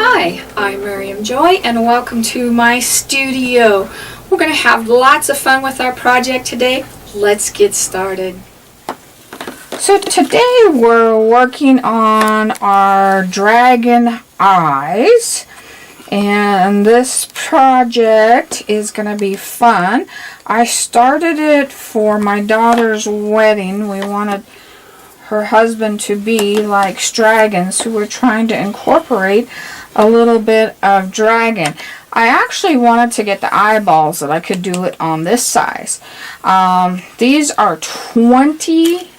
Hi, I'm Miriam Joy and welcome to my studio. We're going to have lots of fun with our project today. Let's get started. So today we're working on our dragon eyes, and this project is going to be fun. I started it for my daughter's wedding. We wanted her husband to be like dragons, so we're trying to incorporate a little bit of dragon. I actually wanted to get the eyeballs that I could do it on this size. These are 20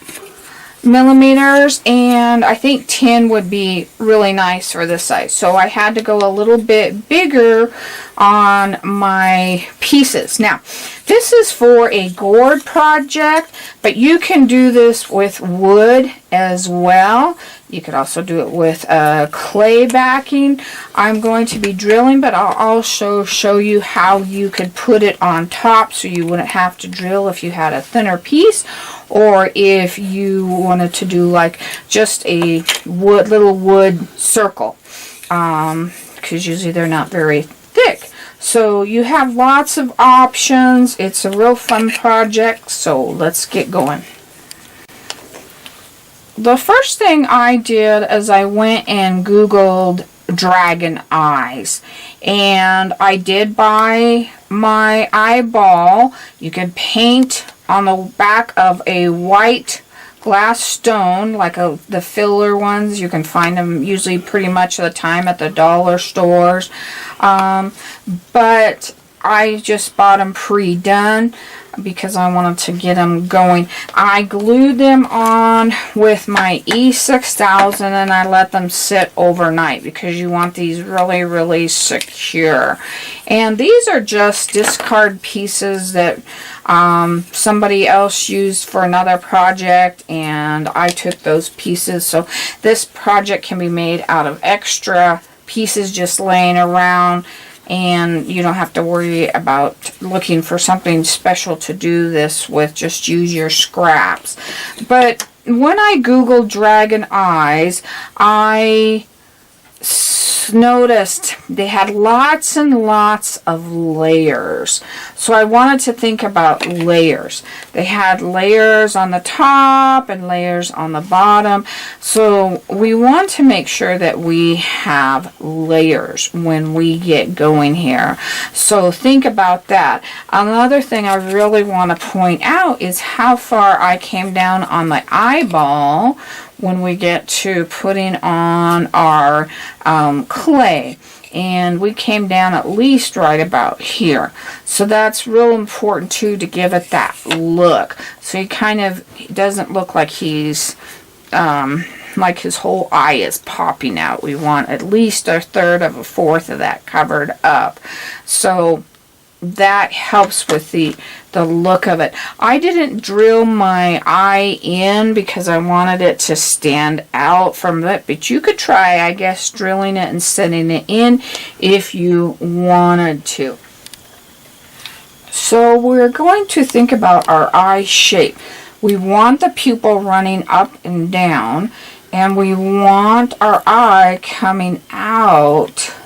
millimeters, and I think 10 would be really nice for this size. So I had to go a little bit bigger on my pieces. Now, this is for a gourd project, but you can do this with wood as well. You could also do it with clay backing. I'm going to be drilling, but I'll also show you how you could put it on top so you wouldn't have to drill if you had a thinner piece, or if you wanted to do like just a little wood circle, because usually they're not very thick. So you have lots of options. It's a real fun project, so let's get going. The first thing I did is I went and Googled dragon eyes, and I did buy my eyeball. You can paint on the back of a white glass stone, like the filler ones. You can find them usually pretty much of the time at the dollar stores, but I just bought them pre-done because I wanted to get them going. I glued them on with my E6000 and I let them sit overnight because you want these really, really secure. And these are just discard pieces that somebody else used for another project, and I took those pieces. So this project can be made out of extra pieces just laying around, and you don't have to worry about looking for something special to do this with. Just use your scraps. But when I Googled dragon eyes, I noticed they had lots and lots of layers. So I wanted to think about layers. They had layers on the top and layers on the bottom. So we want to make sure that we have layers when we get going here. So think about that. Another thing I really want to point out is how far I came down on the eyeball when we get to putting on our clay. And we came down at least right about here. So that's real important too, to give it that look. So he kind of doesn't look like he's like his whole eye is popping out. We want at least a third of a fourth of that covered up. So that helps with the look of it. I didn't drill my eye in because I wanted it to stand out from it, but you could try, I guess, drilling it and setting it in if you wanted to. So we're going to think about our eye shape. We want the pupil running up and down, and we want our eye coming out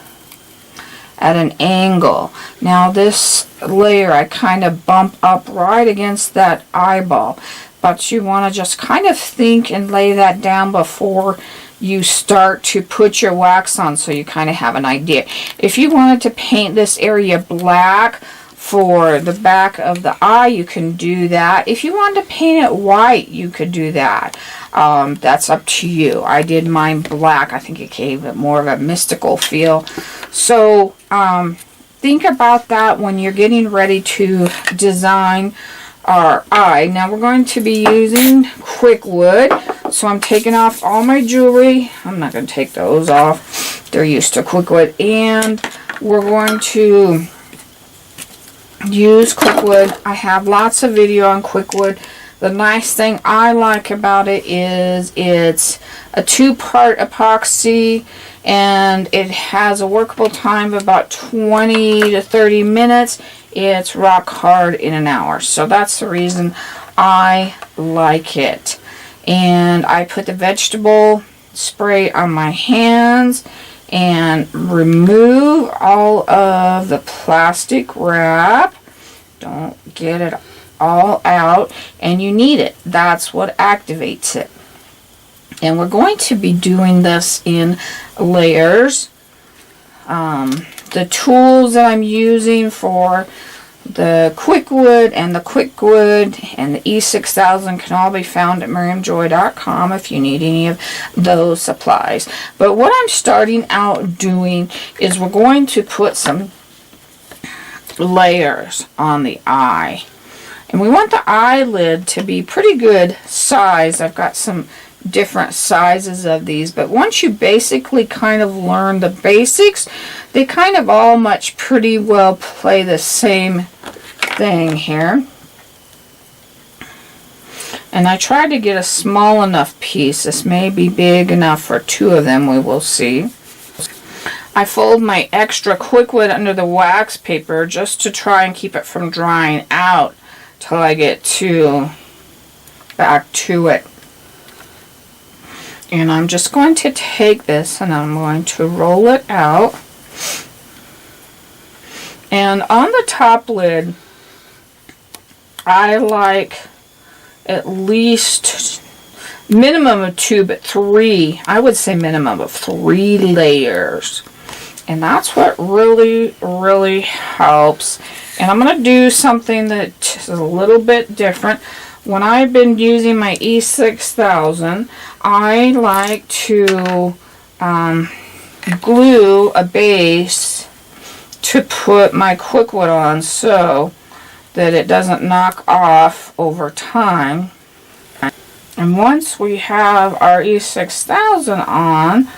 at an angle. Now this layer I kind of bump up right against that eyeball, but you want to just kind of think and lay that down before you start to put your wax on, so you kind of have an idea. If you wanted to paint this area black for the back of the eye, you can do that. If you wanted to paint it white, you could do that. That's up to you. I did mine black. I think it gave it more of a mystical feel. So think about that when you're getting ready to design our eye. Now we're going to be using QuikWood. So I'm taking off all my jewelry. I'm not going to take those off. They're used to QuikWood. And we're going to use QuikWood. I have lots of video on QuikWood. The nice thing I like about it is it's a 2-part epoxy, and it has a workable time of about 20 to 30 minutes. It's rock hard in an hour. So that's the reason I like it. And I put the vegetable spray on my hands and remove all of the plastic wrap. Don't get it all out, and you need it. That's what activates it. And we're going to be doing this in layers. The tools that I'm using for the QuikWood and the QuikWood and the E6000 can all be found at miriamjoy.com if you need any of those supplies. But what I'm starting out doing is we're going to put some layers on the eye. And we want the eyelid to be pretty good size. I've got some different sizes of these, but once you basically kind of learn the basics, they kind of all much pretty well play the same thing here. And I tried to get a small enough piece. This may be big enough for 2 of them, we will see. I fold my extra QuikWood under the wax paper just to try and keep it from drying out till I get back to it. And I'm just going to take this and I'm going to roll it out. And on the top lid, I like at least minimum of 2, but 3. I would say minimum of 3 layers. And that's what really, really helps. And I'm going to do something that is a little bit different. When I've been using my E6000, I like to glue a base to put my QuikWood on so that it doesn't knock off over time. And once we have our E6000 on,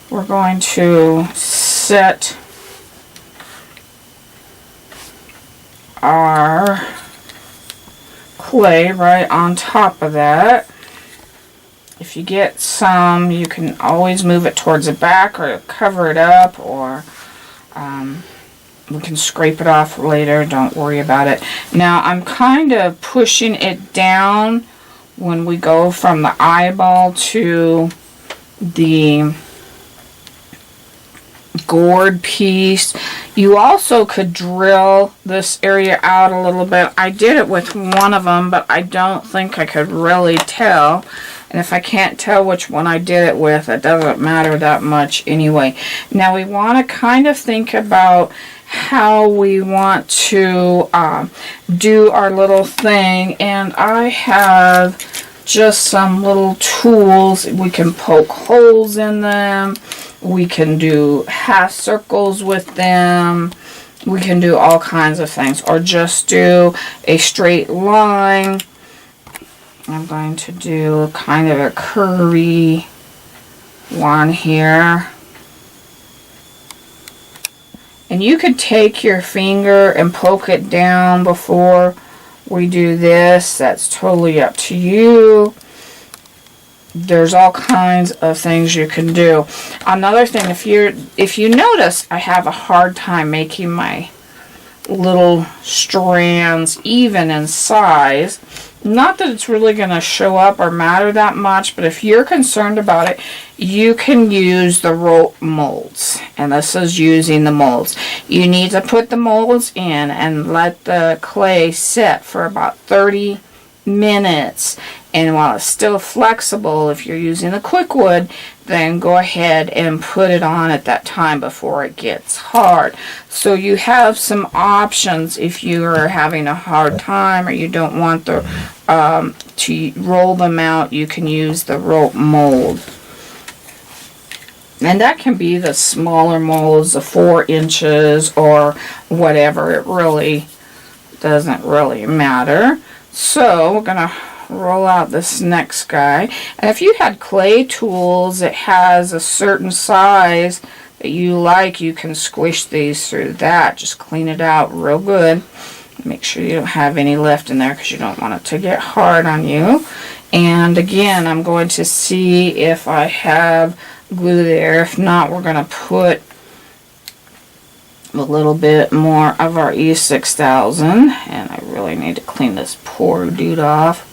we're going to set our clay right on top of that. If you get some, you can always move it towards the back or cover it up, or we can scrape it off later. Don't worry about it. Now I'm kind of pushing it down when we go from the eyeball to the gourd piece. You also could drill this area out a little bit. I did it with one of them, but I don't think I could really tell. And if I can't tell which one I did it with, it doesn't matter that much anyway. Now we want to kind of think about how we want to do our little thing. And I have just some little tools. We can poke holes in them. We can do half circles with them. We can do all kinds of things, or just do a straight line. I'm going to do kind of a curvy one here. And you could take your finger and poke it down before we do this. That's totally up to you. There's all kinds of things you can do. Another thing, if you notice, I have a hard time making my little strands even in size. Not that it's really going to show up or matter that much, but if you're concerned about it, you can use the rope molds. And this is using the molds. You need to put the molds in and let the clay set for about 30 minutes. And while it's still flexible, if you're using the QuikWood, then go ahead and put it on at that time before it gets hard. So you have some options if you are having a hard time or you don't want the to roll them out. You can use the rope mold. And that can be the smaller molds, the 4 inches or whatever. It really doesn't really matter. So we're going to roll out this next guy. And if you had clay tools that has a certain size that you like, you can squish these through that. Just clean it out real good. Make sure you don't have any left in there because you don't want it to get hard on you. And again, I'm going to see if I have glue there. If not, we're going to put a little bit more of our E6000. And I really need to clean this poor dude off.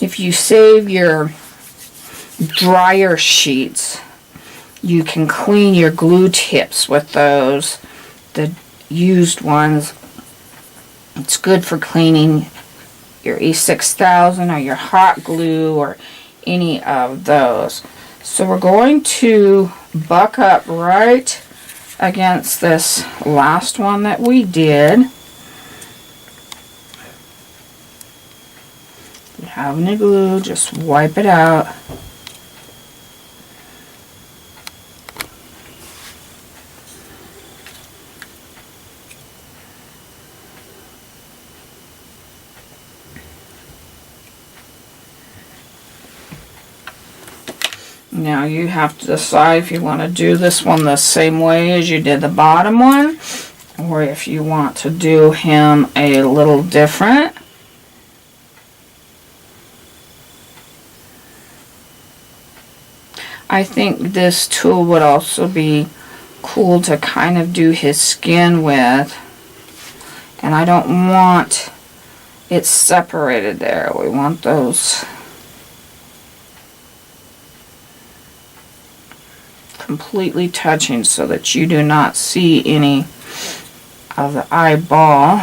If you save your dryer sheets, you can clean your glue tips with those, the used ones. It's good for cleaning your E6000 or your hot glue or any of those. So we're going to buck up right against this last one that we did. If you have any glue, just wipe it out. Now you have to decide if you want to do this one the same way as you did the bottom one, or if you want to do him a little different. I think this tool would also be cool to kind of do his skin with, and I don't want it separated there. We want those completely touching so that you do not see any of the eyeball.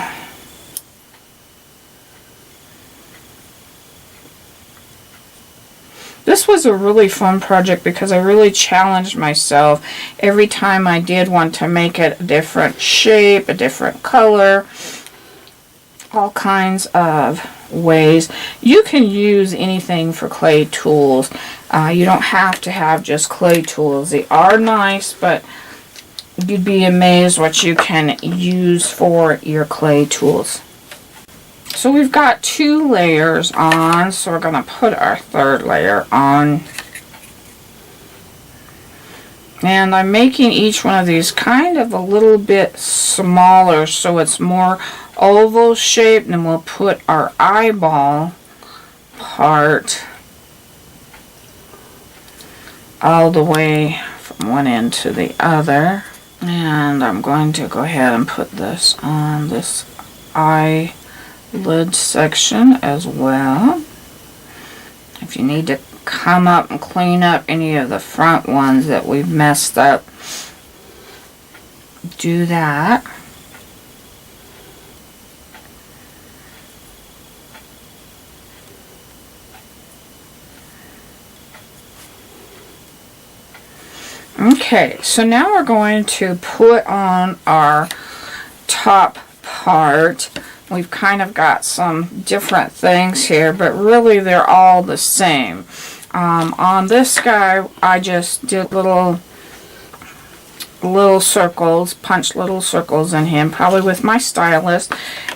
This was a really fun project because I really challenged myself every time I did want to make it a different shape, a different color, all kinds of ways. You can use anything for clay tools. You don't have to have just clay tools. They are nice, but you'd be amazed what you can use for your clay tools. So we've got 2 layers on, so we're going to put our 3rd layer on. And I'm making each one of these kind of a little bit smaller so it's more oval shaped, and we'll put our eyeball part all the way from one end to the other. And I'm going to go ahead and put this on this eyelid section as well. If you need to come up and clean up any of the front ones that we've messed up, do that. Okay, so now we're going to put on our top part. We've kind of got some different things here, but really they're all the same. On this guy, I just did little circles, punched little circles in him, probably with my stylus,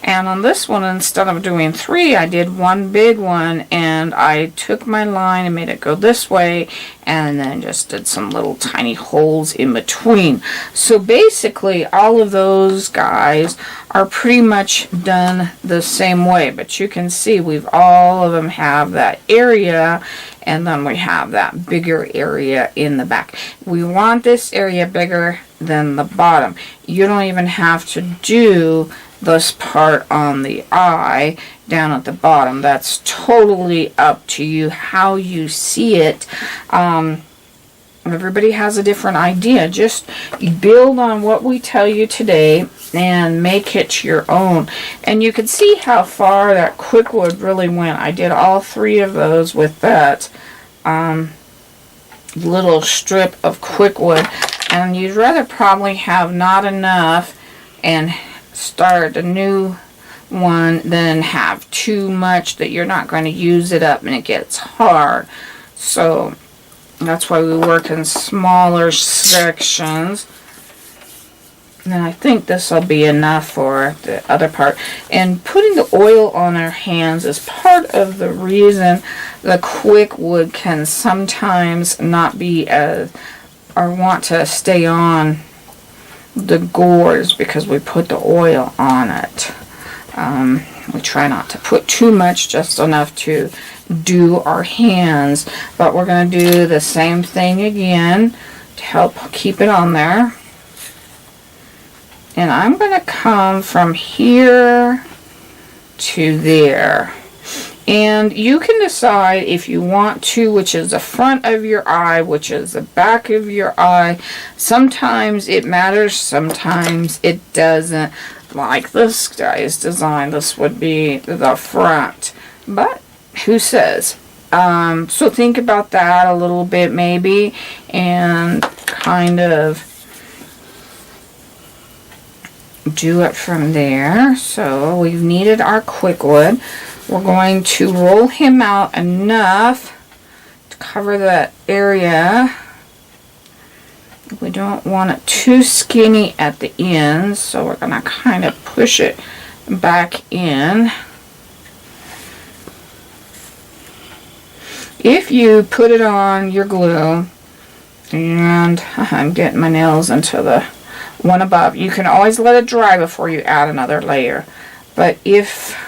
And on this one, instead of doing 3, I did one big one, and I took my line and made it go this way, and then just did some little tiny holes in between. So basically all of those guys are pretty much done the same way, but you can see all of them have that area, and then we have that bigger area in the back. We want this area bigger than the bottom. You don't even have to do this part on the eye down at the bottom. That's totally up to you how you see it. Everybody has a different idea. Just build on what we tell you today and make it your own. And you can see how far that QuikWood really went. I did all 3 of those with that little strip of QuikWood, and you'd rather probably have not enough and start a new one than have too much that you're not going to use it up and it gets hard. So that's why we work in smaller sections. And I think this will be enough for the other part. And putting the oil on our hands is part of the reason the QuikWood can sometimes not be as, or want to stay on the gourds, because we put the oil on it. We try not to put too much, just enough to do our hands. But we're going to do the same thing again to help keep it on there. And I'm going to come from here to there. And you can decide if you want to, which is the front of your eye, which is the back of your eye. Sometimes it matters, sometimes it doesn't. Like this guy's design, this would be the front. But who says? So think about that a little bit maybe, and kind of do it from there. So we've kneaded our QuikWood. We're going to roll him out enough to cover that area. We don't want it too skinny at the ends, so we're going to kind of push it back in. If you put it on your glue, and I'm getting my nails into the one above, you can always let it dry before you add another layer. But if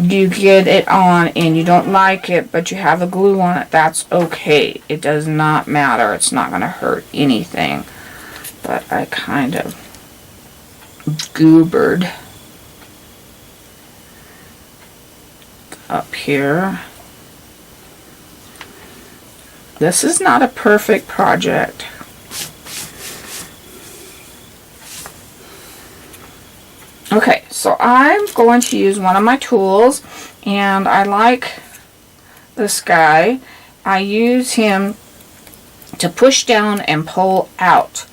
you get it on and you don't like it, but you have the glue on it, that's okay. It does not matter. It's not going to hurt anything. But I kind of goobered up here. This is not a perfect project. Okay, so I'm going to use one of my tools, and I like this guy. I use him to push down and pull out.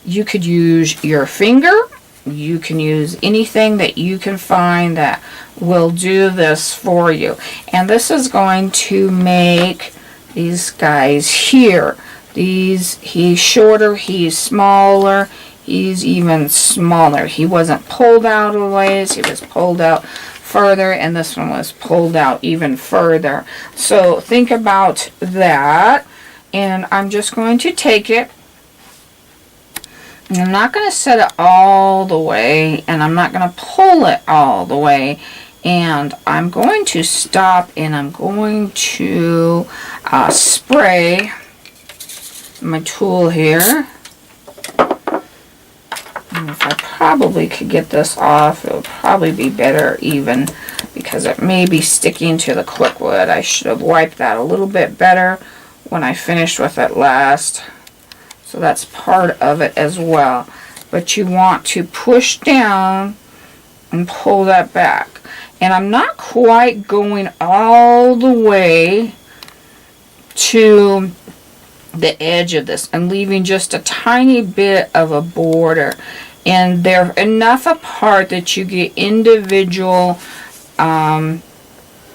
You could use your finger. You can use anything that you can find that will do this for you. And this is going to make these guys here. He's shorter, he's smaller. He's even smaller. He wasn't pulled out a ways. He was pulled out further, and this one was pulled out even further. So think about that. And I'm just going to take it. And I'm not going to set it all the way, and I'm not going to pull it all the way. And I'm going to stop, and I'm going to spray my tool here. And if I probably could get this off, it would probably be better even, because it may be sticking to the QuikWood. I should have wiped that a little bit better when I finished with it last. So that's part of it as well. But you want to push down and pull that back. And I'm not quite going all the way to the edge of this. I'm leaving just a tiny bit of a border, and they're enough apart that you get individual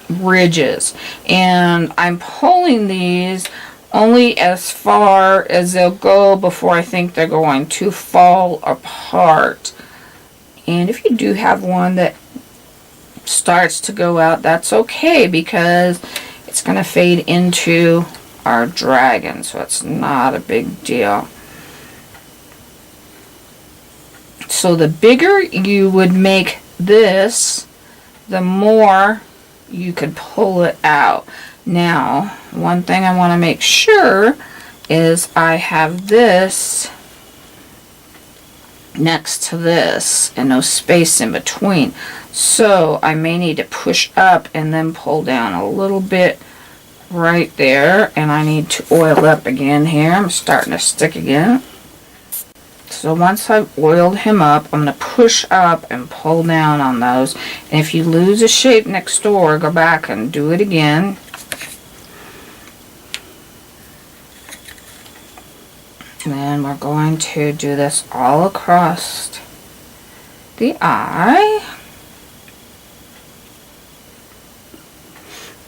ridges. And I'm pulling these only as far as they'll go before I think they're going to fall apart. And if you do have one that starts to go out, that's okay, because it's going to fade into our dragon, so it's not a big deal. So the bigger you would make this, the more you could pull it out. Now, one thing I want to make sure is I have this next to this and no space in between. So I may need to push up and then pull down a little bit right there. And I need to oil up again here. I'm starting to stick again. So once I've oiled him up, I'm going to push up and pull down on those. And if you lose a shape next door, go back and do it again. And then we're going to do this all across the eye.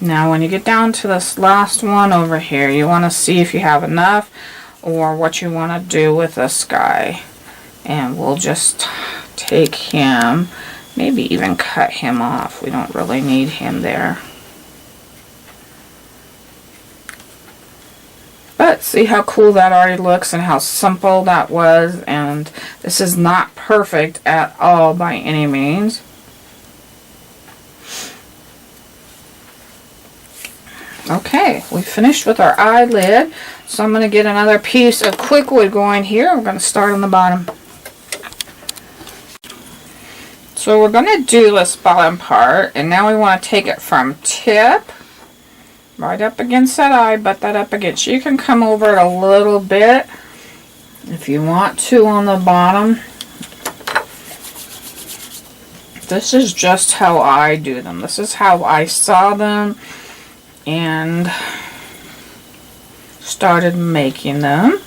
Now when you get down to this last one over here, you want to see if you have enough or what you want to do with this guy. And we'll just take him, maybe even cut him off. We don't really need him there. But see how cool that already looks and how simple that was. And this is not perfect at all by any means. Okay, we finished with our eyelid. So I'm going to get another piece of QuikWood going here. We're going to start on the bottom. So we're going to do this bottom part. And now we want to take it from tip right up against that eye, butt that up against. You can come over it a little bit if you want to on the bottom. This is just how I do them. This is how I saw them and started making them.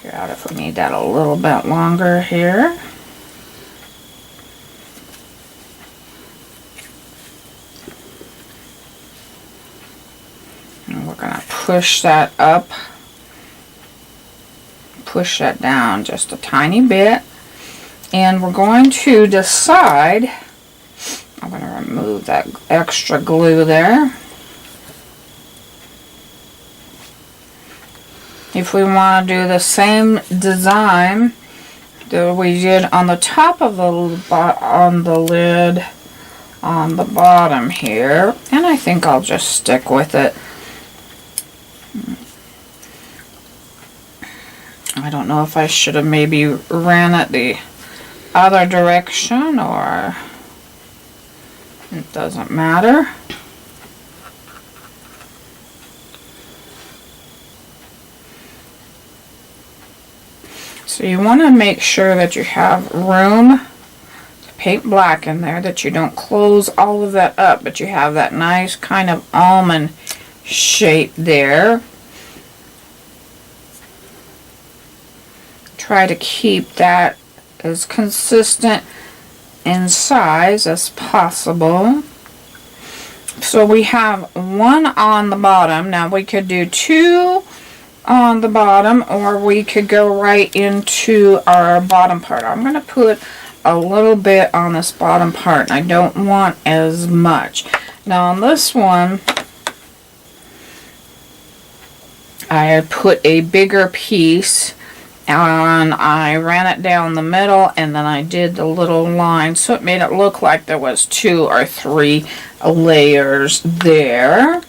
Figure out if we need that a little bit longer here. And we're going to push that up, push that down just a tiny bit. And we're going to decide, I'm going to remove that extra glue there. If we want to do the same design that we did on the top of the lid on the bottom here, and I think I'll just stick with it. I don't know if I should have maybe ran it the other direction, or it doesn't matter. So you want to make sure that you have room to paint black in there, that you don't close all of that up, but you have that nice kind of almond shape there. Try to keep that as consistent in size as possible. So we have one on the bottom. Now we could do two on the bottom, or we could go right into our bottom part. I'm going to put a little bit on this bottom part, and I don't want as much. Now on this one, I had put a bigger piece, and I ran it down the middle, and then I did the little line, so it made it look like there was 2 or 3 layers there.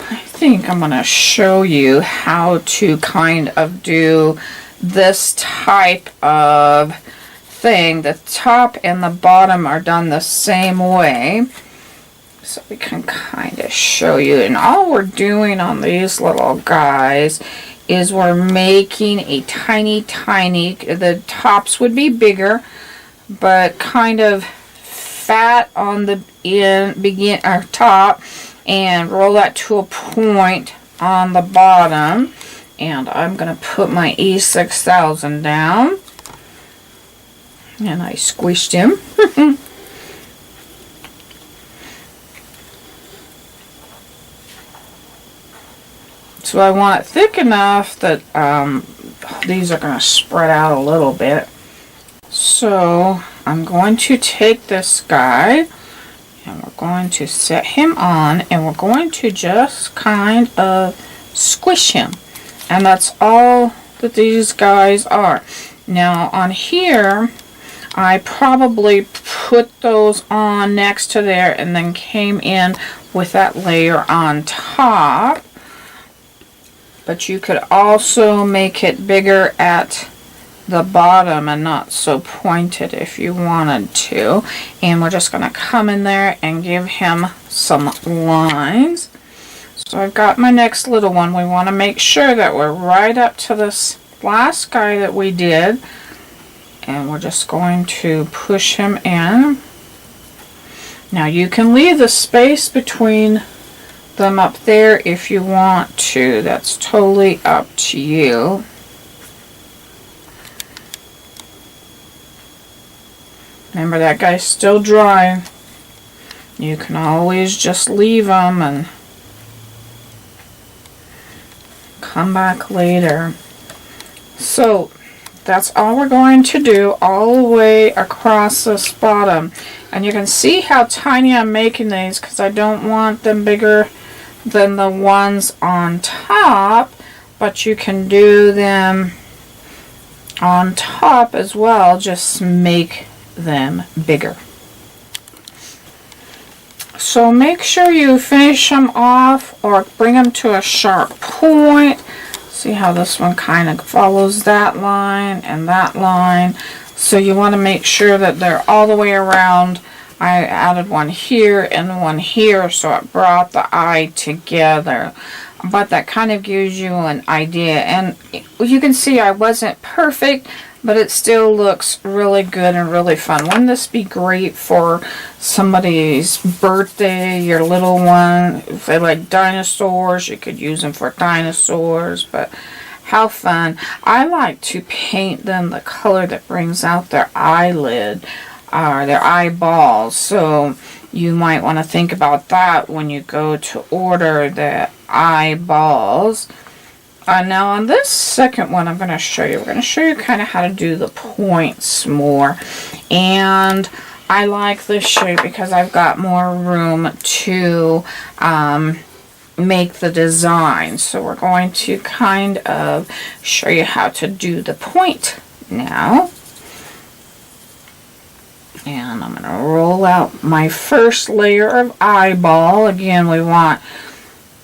I think I'm going to show you how to kind of do this type of thing. The top and the bottom are done the same way, so we can kind of show you. And all we're doing on these little guys is we're making a tiny, the tops would be bigger, but kind of fat on the top, and roll that to a point on the bottom. And I'm going to put my E6000 down, and I squished him. So I want it thick enough that these are going to spread out a little bit. So I'm going to take this guy and we're going to set him on, and we're going to just kind of squish him. And that's all that these guys are. Now on here, I probably put those on next to there and then came in with that layer on top. But you could also make it bigger at the bottom and not so pointed if you wanted to. And we're just going to come in there and give him some lines. So I've got my next little one. We want to make sure that we're right up to this last guy that we did. And we're just going to push him in. Now you can leave the space between them up there if you want to. That's totally up to you. Remember, that guy's still dry. You can always just leave them and come back later. So that's all we're going to do all the way across this bottom. And you can see how tiny I'm making these because I don't want them bigger than the ones on top, but you can do them on top as well. Just make them bigger. So make sure you finish them off or bring them to a sharp point. See how this one kind of follows that line and that line. So you want to make sure that they're all the way around. I added one here and one here, so it brought the eye together. But that kind of gives you an idea. And you can see I wasn't perfect, but it still looks really good and really fun. Wouldn't this be great for somebody's birthday, your little one? If they like dinosaurs, you could use them for dinosaurs, but how fun. I like to paint them the color that brings out their eyelid or their eyeballs. So you might want to think about that when you go to order the eyeballs. Now on this second one I'm going to show you. We're going to show you kind of how to do the points more. And I like this shape because I've got more room to make the design. So we're going to kind of show you how to do the point now. And I'm going to roll out my first layer of eyeball. Again, we want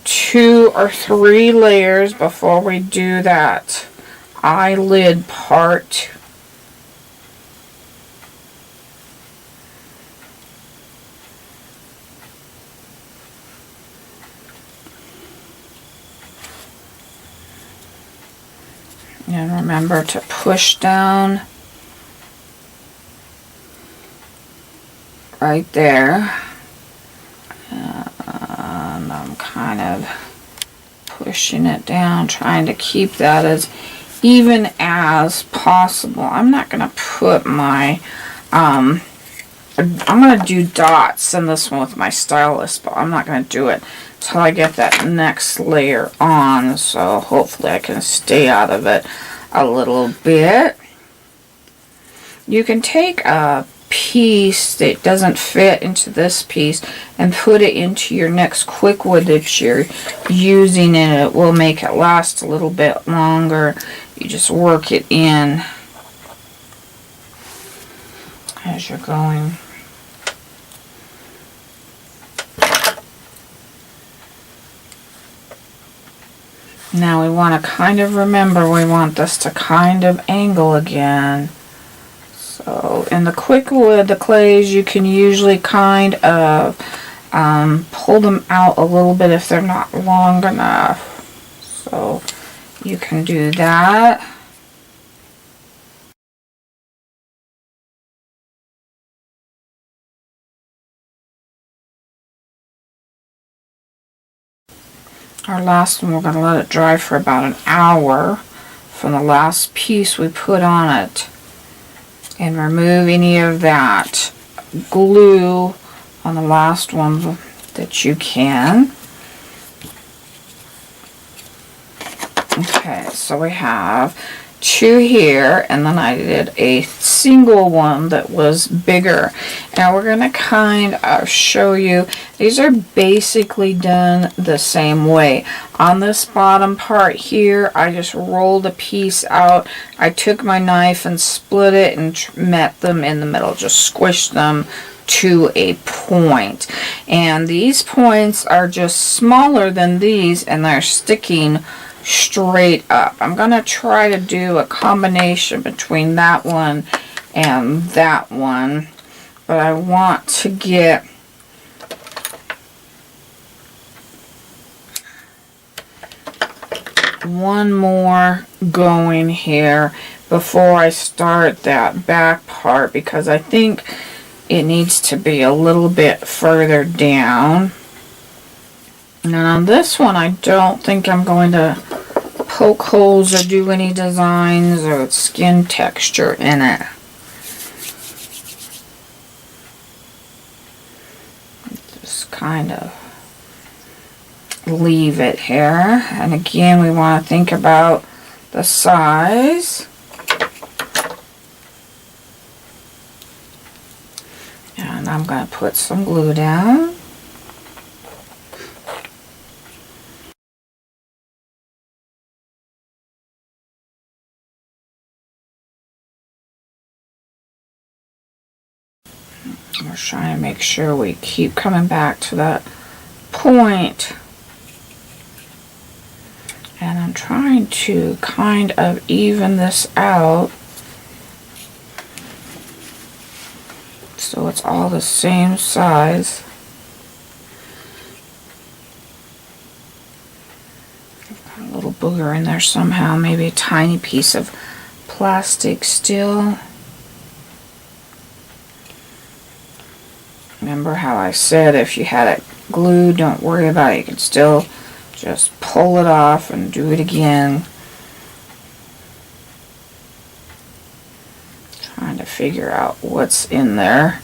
2 or 3 layers before we do that eyelid part. And remember to push down right there. And I'm kind of pushing it down, trying to keep that as even as possible. I'm not going to put my, I'm going to do dots in this one with my stylus, but I'm not going to do it till I get that next layer on. So hopefully I can stay out of it a little bit. You can take a piece that doesn't fit into this piece and put it into your next QuikWood that you're using, and it will make it last a little bit longer. You just work it in as you're going. Now we want to kind of remember, we want this to kind of angle again. So in the QuikWood, the clays, you can usually kind of pull them out a little bit if they're not long enough. So you can do that. Our last one, we're going to let it dry for about an hour from the last piece we put on it. And remove any of that glue on the last one that you can. Okay, so we have two here, and then I did a single one that was bigger. Now we're going to kind of show you, these are basically done the same way. On this bottom part here, I just rolled a piece out. I took my knife and split it and met them in the middle, just squished them to a point. And these points are just smaller than these, and they're sticking straight up. I'm going to try to do a combination between that one and that one, but I want to get one more going here before I start that back part, because I think it needs to be a little bit further down. And on this one, I don't think I'm going to poke holes or do any designs or skin texture in it. Just kind of leave it here. And again, we want to think about the size. And I'm going to put some glue down. We're trying to make sure we keep coming back to that point. And I'm trying to kind of even this out so it's all the same size. Got a little booger in there somehow, maybe a tiny piece of plastic still. Remember how I said if you had it glued, don't worry about it. You can still just pull it off and do it again. Trying to figure out what's in there.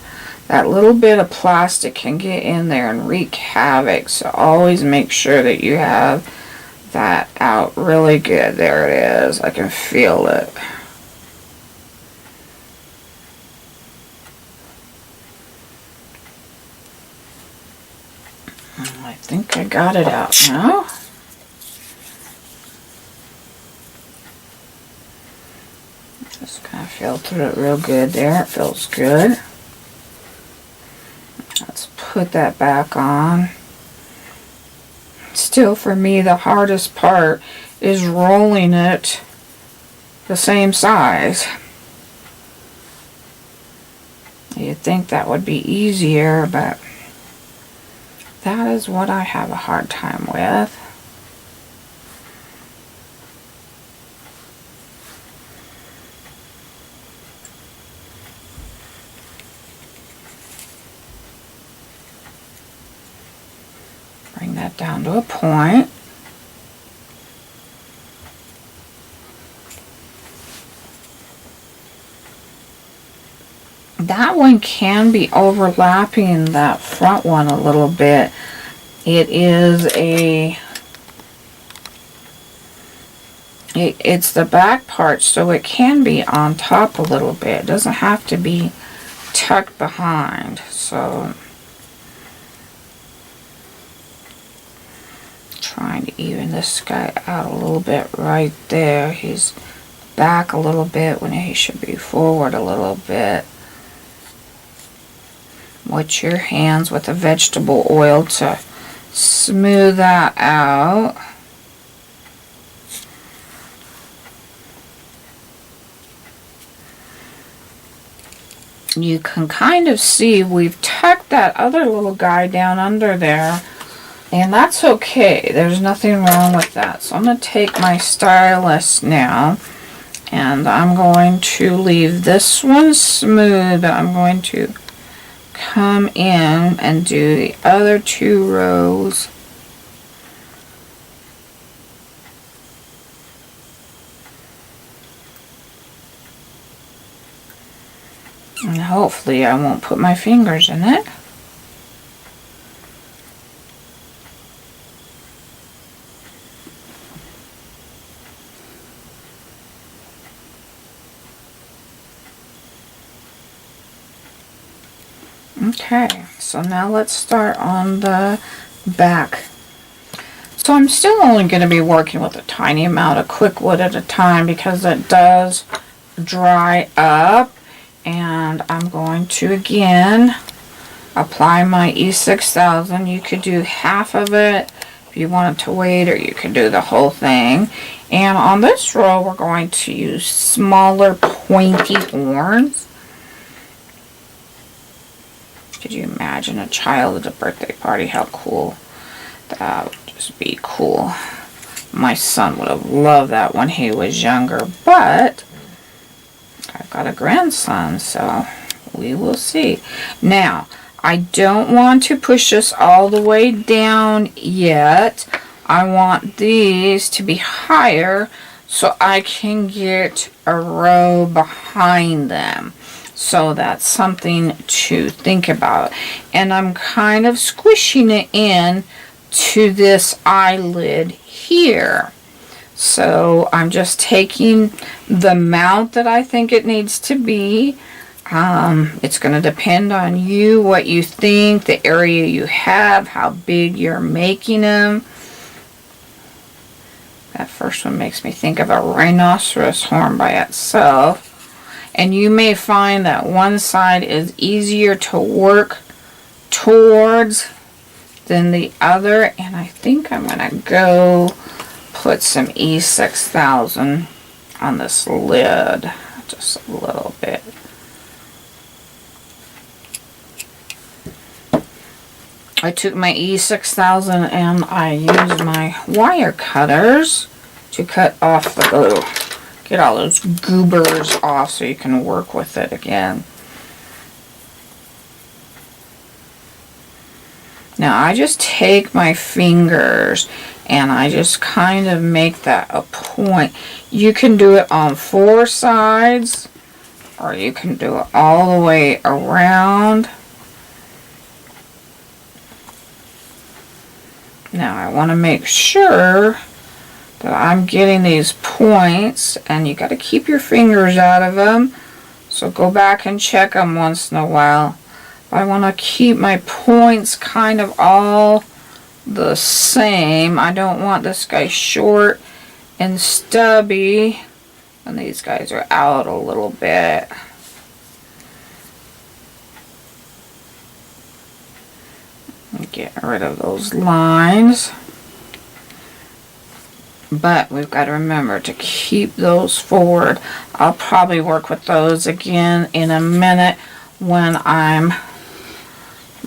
That little bit of plastic can get in there and wreak havoc, so always make sure that you have that out really good. There it is. I can feel it. I think I got it out now. Just kind of feel through it real good there. It feels good. Let's put that back on. Still, for me, the hardest part is rolling it the same size. You'd think that would be easier, but that is what I have a hard time with. Bring that down to a point. That one can be overlapping that front one a little bit. It is it's the back part, so it can be on top a little bit. It doesn't have to be tucked behind. So trying to even this guy out a little bit right there. He's back a little bit when he should be forward a little bit. Wet your hands with a vegetable oil to smooth that out. You can kind of see we've tucked that other little guy down under there, and that's okay. There's nothing wrong with that. So I'm going to take my stylus now, and I'm going to leave this one smooth, but I'm going to come in and do the other two rows. And hopefully I won't put my fingers in it. Okay, so now let's start on the back. So I'm still only going to be working with a tiny amount of QuikWood at a time because it does dry up. And I'm going to again apply my E6000. You could do half of it if you wanted to wait, or you could do the whole thing. And on this row, we're going to use smaller pointy horns. Could you imagine a child at a birthday party? How cool. That would just be cool. My son would have loved that when he was younger, but I've got a grandson, so we will see. Now, I don't want to push this all the way down yet. I want these to be higher so I can get a row behind them. So that's something to think about. And I'm kind of squishing it in to this eyelid here. So I'm just taking the amount that I think it needs to be. It's going to depend on you, what you think, the area you have, how big you're making them. That first one makes me think of a rhinoceros horn by itself. And you may find that one side is easier to work towards than the other. And I think I'm going to go put some E6000 on this lid. Just a little bit. I took my E6000 and I used my wire cutters to cut off the glue. Get all those goobers off so you can work with it again. Now I just take my fingers and I just kind of make that a point. You can do it on 4 sides, or you can do it all the way around. Now I want to make sure that I'm getting these points, and you got to keep your fingers out of them, so go back and check them once in a while. I want to keep my points kind of all the same. I don't want this guy short and stubby, and these guys are out a little bit. Get rid of those lines. But we've got to remember to keep those forward. I'll probably work with those again in a minute when I'm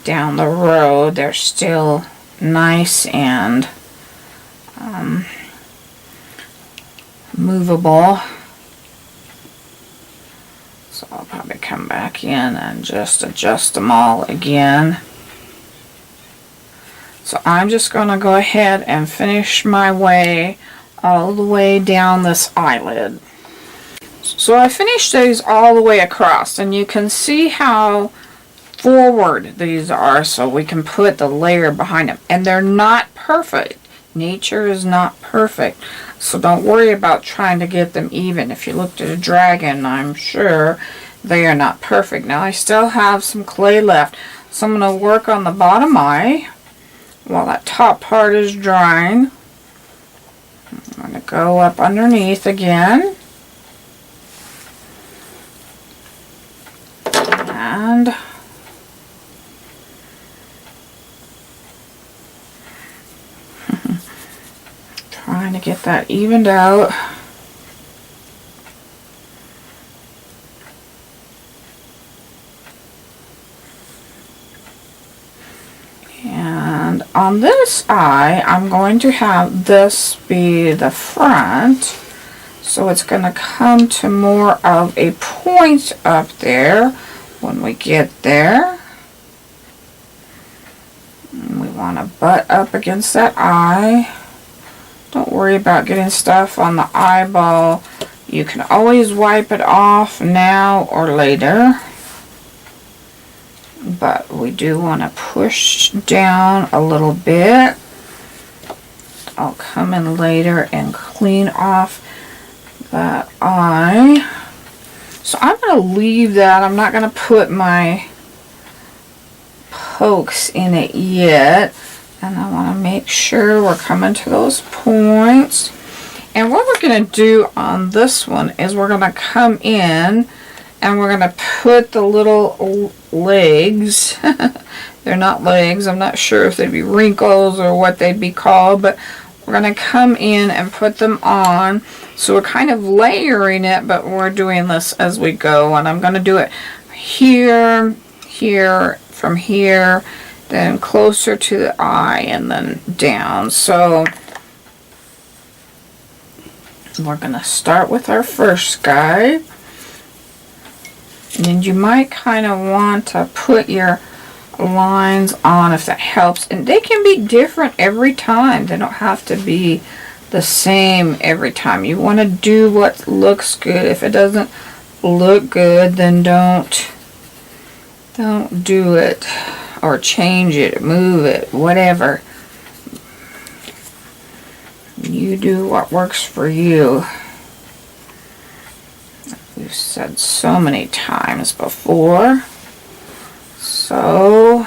down the road. They're still nice and movable. So I'll probably come back in and just adjust them all again. So I'm just going to go ahead and finish my way all the way down this eyelid. So I finished these all the way across, and you can see how forward these are, so we can put the layer behind them. And they're not perfect. Nature is not perfect. So don't worry about trying to get them even. If you looked at a dragon, I'm sure they are not perfect. Now I still have some clay left, so I'm going to work on the bottom eye while that top part is drying. I'm going to go up underneath again. And trying to get that evened out. And on this eye, I'm going to have this be the front. So it's going to come to more of a point up there when we get there. And we want to butt up against that eye. Don't worry about getting stuff on the eyeball. You can always wipe it off now or later. But we do want to push down a little bit. I'll come in later and clean off that eye. So I'm going to leave that. I'm not going to put my pokes in it yet. And I want to make sure we're coming to those points. And what we're going to do on this one is we're going to come in and we're going to put the little legs. They're not legs. I'm not sure if they'd be wrinkles or what they'd be called, but we're going to come in and put them on. So we're kind of layering it, but we're doing this as we go. And I'm going to do it here, here, from here, then closer to the eye, and then down. So we're going to start with our first guy. And you might kind of want to put your lines on if that helps. And they can be different every time. They don't have to be the same every time. You want to do what looks good. If it doesn't look good, then don't do it or change it, move it, whatever. You do what works for you. We've said so many times before. So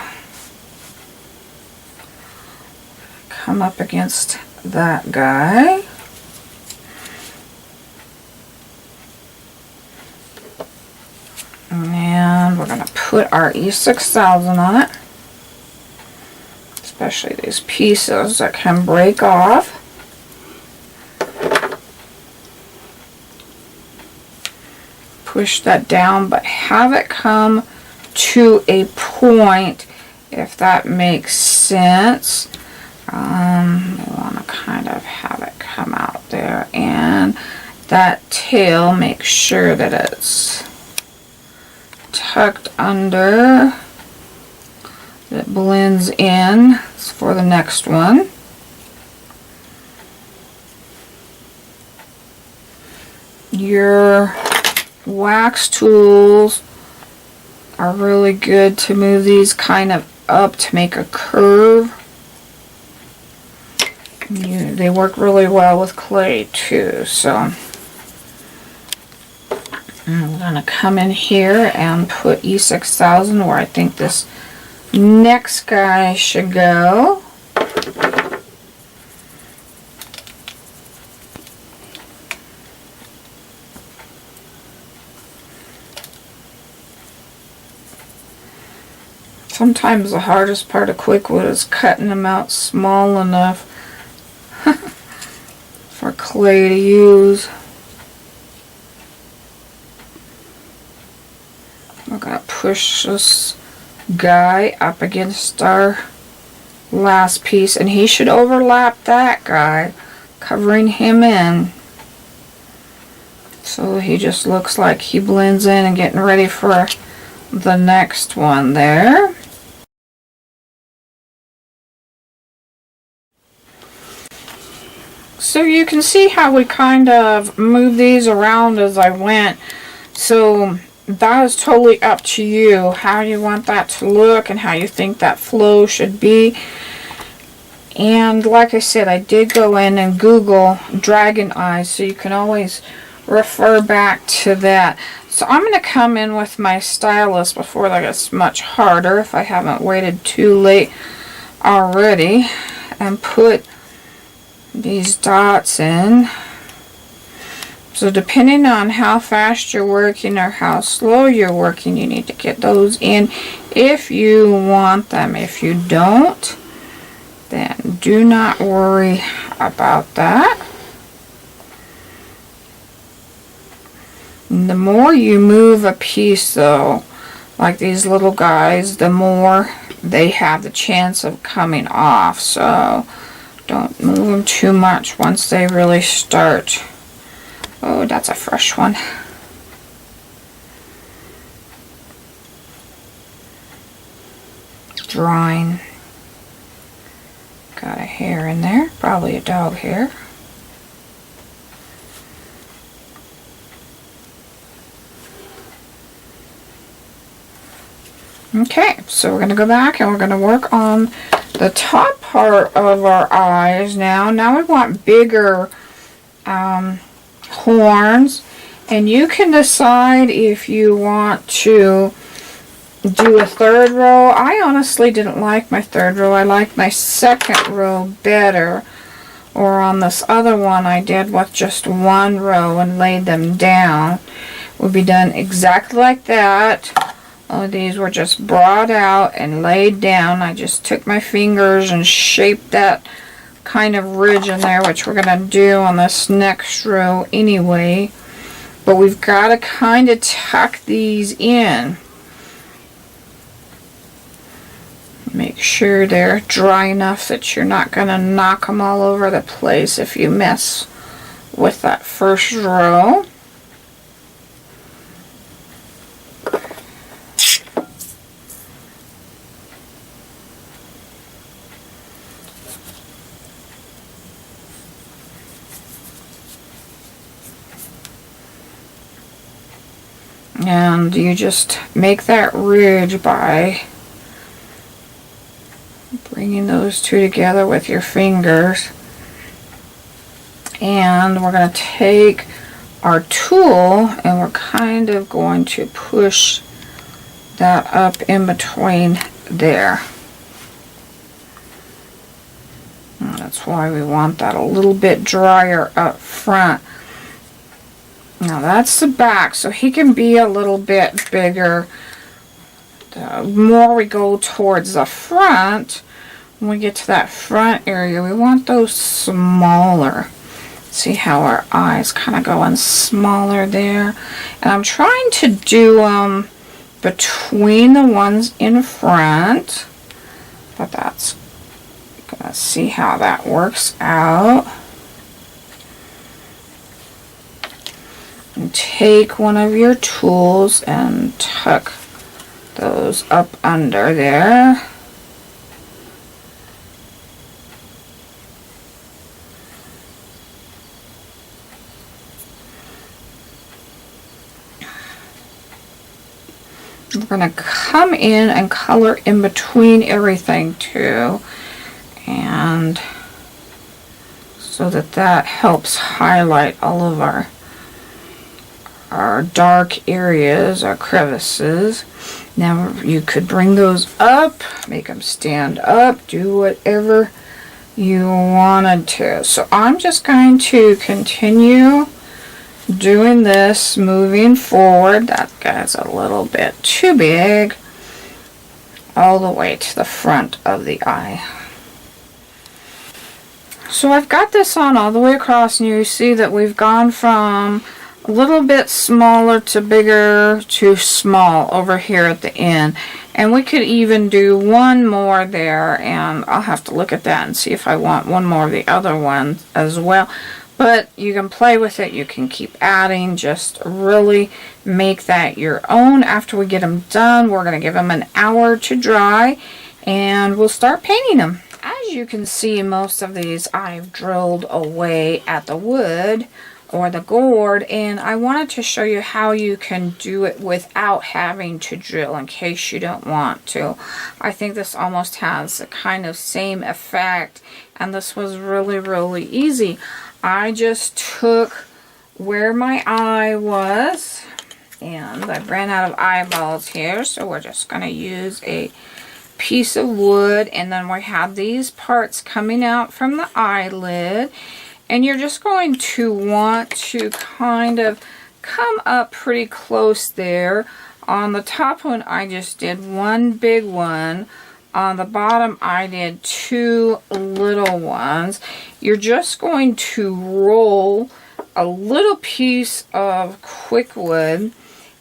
come up against that guy. And we're going to put our E6000 on it. Especially these pieces that can break off. Push that down, but have it come to a point, if that makes sense. We want to kind of have it come out there, and that tail, make sure that it's tucked under, that blends in for the next one. Your wax tools are really good to move these kind of up to make a curve. They work really well with clay too. So I'm going to come in here and put E6000 where I think this next guy should go. Sometimes the hardest part of QuikWood is cutting them out small enough for clay to use. We're going to push this guy up against our last piece, and he should overlap that guy, covering him in. So he just looks like he blends in and getting ready for the next one there. So you can see how we kind of move these around as I went. So that is totally up to you how you want that to look and how you think that flow should be. And like I said, I did go in and Google dragon eyes, so you can always refer back to that. So I'm going to come in with my stylus before that gets much harder, if I haven't waited too late already, and put these dots in. So depending on how fast you're working or how slow you're working, you need to get those in if you want them. If you don't, then do not worry about that. And the more you move a piece though, like these little guys, the more they have the chance of coming off. So don't move them too much once they really start. Oh, that's a fresh one. Drawing. Got a hair in there, probably a dog hair. Okay, so we're going to go back and we're going to work on the top part of our eyes now. Now we want bigger horns, and you can decide if you want to do a third row. I honestly didn't like my third row. I liked my second row better. Or on this other one I did with just one row and laid them down. Would be done exactly like that. All of these were just brought out and laid down. I just took my fingers and shaped that kind of ridge in there, which we're going to do on this next row anyway. But we've got to kind of tuck these in. Make sure they're dry enough that you're not going to knock them all over the place if you mess with that first row. And you just make that ridge by bringing those two together with your fingers. And we're going to take our tool and we're kind of going to push that up in between there. And that's why we want that a little bit drier up front. Now that's the back, so he can be a little bit bigger. The more we go towards the front, when we get to that front area, we want those smaller. See how our eyes kind of going smaller there? And I'm trying to do them between the ones in front, but that's gonna see how that works out. And take one of your tools and tuck those up under there. We're going to come in and color in between everything too, and so that helps highlight all of our dark areas, our crevices. Now you could bring those up, make them stand up, do whatever you wanted to. So I'm just going to continue doing this, moving forward. That guy's a little bit too big, all the way to the front of the eye. So I've got this on all the way across, and you see that we've gone from a little bit smaller to bigger to small over here at the end. And we could even do one more there, and I'll have to look at that and see if I want one more of the other one as well. But you can play with it, you can keep adding, just really make that your own. After we get them done, we're going to give them an hour to dry, and we'll start painting them. As you can see, most of these I've drilled away at the wood or the gourd, and I wanted to show you how you can do it without having to drill in case you don't want to. I think this almost has the kind of same effect, and this was really, really easy. I just took where my eye was, and I ran out of eyeballs here, so we're just going to use a piece of wood, and then we have these parts coming out from the eyelid. And you're just going to want to kind of come up pretty close there. On the top one, I just did one big one. On the bottom, I did two little ones. You're just going to roll a little piece of QuikWood,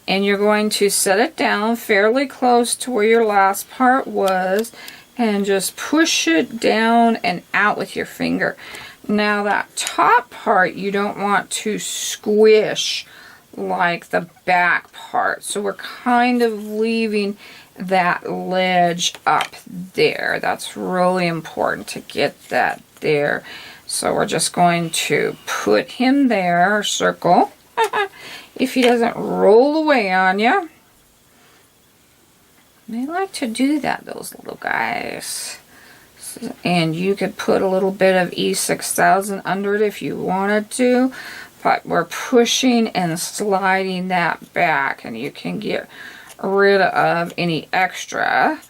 and you're going to set it down fairly close to where your last part was, and just push it down and out with your finger. Now that top part you don't want to squish like the back part, so we're kind of leaving that ledge up there. That's really important to get that there. So we're just going to put him there, or circle, if he doesn't roll away on you. They like to do that, those little guys. And you could put a little bit of E6000 under it if you wanted to, but we're pushing and sliding that back, and you can get rid of any extra.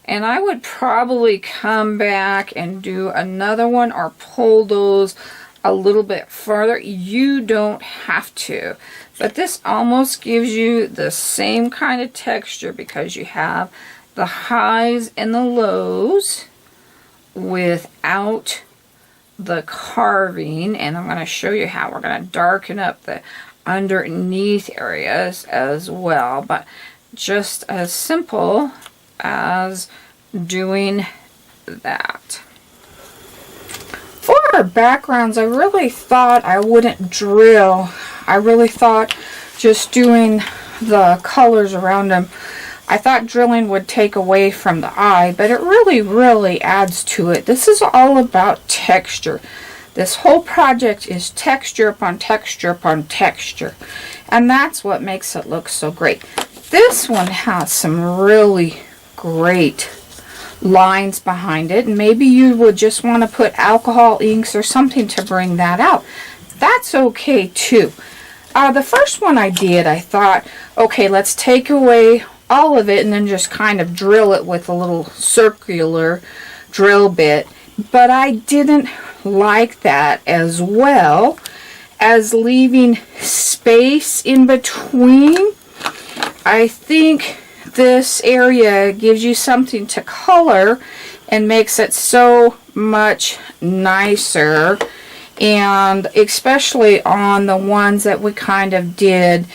And I would probably come back and do another one or pull those a little bit further. You don't have to. But this almost gives you the same kind of texture because you have the highs and the lows without the carving. And I'm going to show you how we're going to darken up the underneath areas as well. But just as simple as doing that. For our backgrounds, I really thought I wouldn't drill. I really thought just doing the colors around them, I thought drilling would take away from the eye, but it really adds to it. This is all about texture. This whole project is texture upon texture upon texture, and that's what makes it look so great. This one has some really great lines behind it, and maybe you would just want to put alcohol inks or something to bring that out. That's okay too. The first one I did, I thought, okay, let's take away all of it and then just kind of drill it with a little circular drill bit. But I didn't like that, as well as leaving space in between. I think this area gives you something to color and makes it so much nicer. And especially on the ones that we kind of did,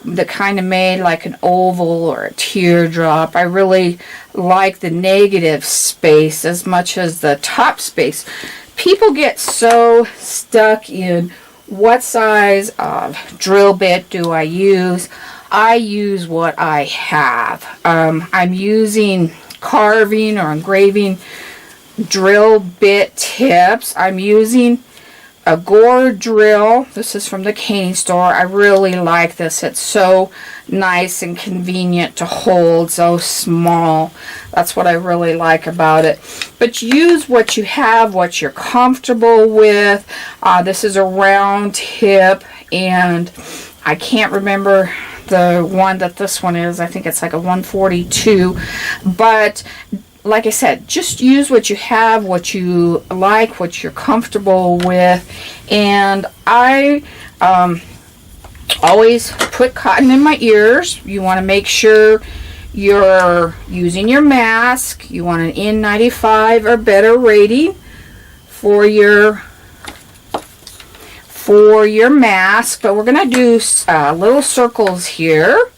that kind of made like an oval or a teardrop, I really like the negative space as much as the top space. People get so stuck in what size of drill bit do I use. I use what I have. I'm using carving or engraving drill bit tips. I'm using a Gourd drill. This is from the canning store. I really like this. It's so nice and convenient to hold, so small. That's what I really like about it. But use what you have, what you're comfortable with. This is a round tip, and I can't remember the one that this one is. I think it's like a 142. But like I said, just use what you have, what you like, what you're comfortable with. And I always put cotton in my ears. You want to make sure you're using your mask. You want an N95 or better rating for your mask. But we're going to do little circles here.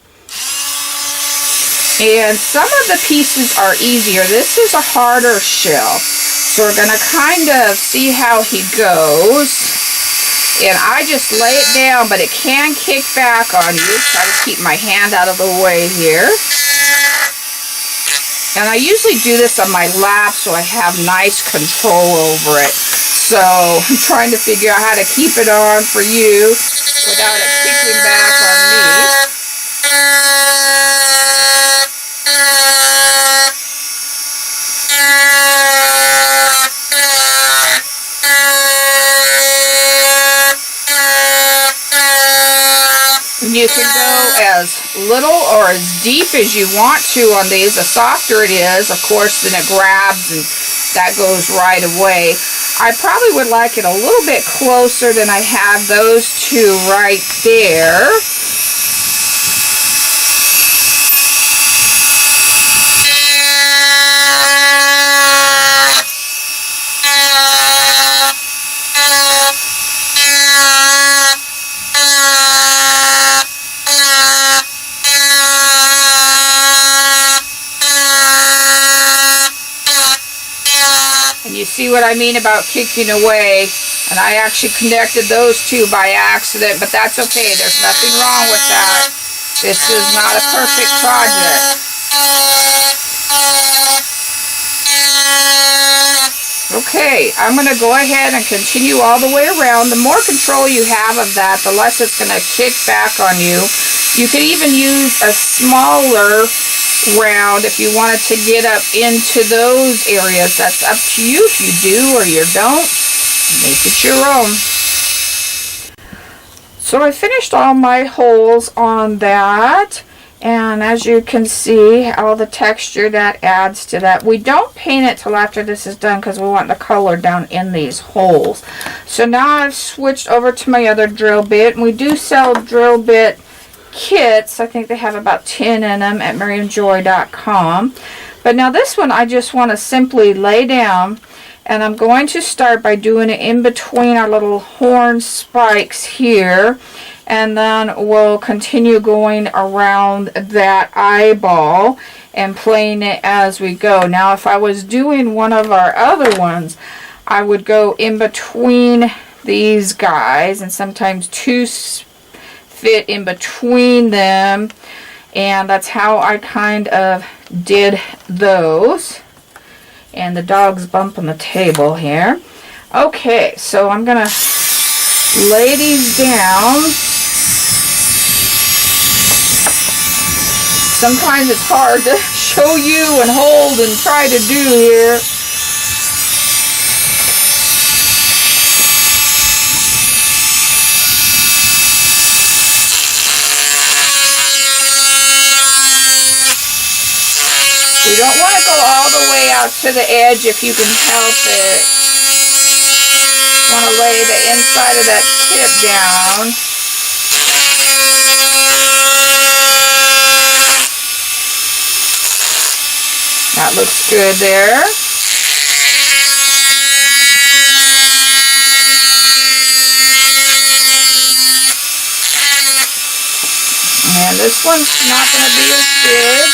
And some of the pieces are easier. This is a harder shell. So we're going to kind of see how he goes. And I just lay it down, but it can kick back on you. Try to keep my hand out of the way here. And I usually do this on my lap so I have nice control over it. So I'm trying to figure out how to keep it on for you without it kicking back on me. You can go as little or as deep as you want to on these. The softer it is, of course, then it grabs and that goes right away. I probably would like it a little bit closer than I have those two right there. You see what I mean about kicking away, and I actually connected those two by accident, but that's okay. There's nothing wrong with that. This is not a perfect project. Okay, I'm going to go ahead and continue all the way around. The more control you have of that, the less it's going to kick back on you. You can even use a smaller round if you wanted to get up into those areas. That's up to you if you do or you don't. Make it your own. So I finished all my holes on that, And as you can see, all the texture that adds to that. We don't paint it till after this is done because we want the color down in these holes. So now I've switched over to my other drill bit. And we do sell drill bit kits. I think they have about 10 in them at miriamjoy.com. But now this one I just want to simply lay down. And I'm going to start by doing it in between our little horn spikes here. And then we'll continue going around that eyeball and playing it as we go. Now, if I was doing one of our other ones, I would go in between these guys, and sometimes two fit in between them. And that's how I kind of did those. And the dog's bumping the table here. Okay, so I'm going to lay these down. Sometimes it's hard to show you and hold and try to do here. We don't want to go all the way out to the edge if you can help it. Want to lay the inside of that tip down. That looks good there. And this one's not going to be as big.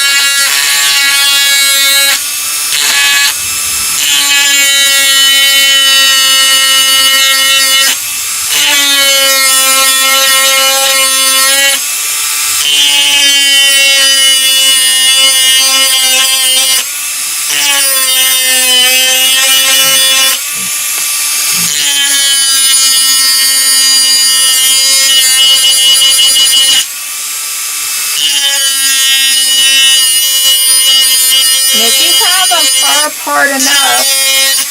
Apart enough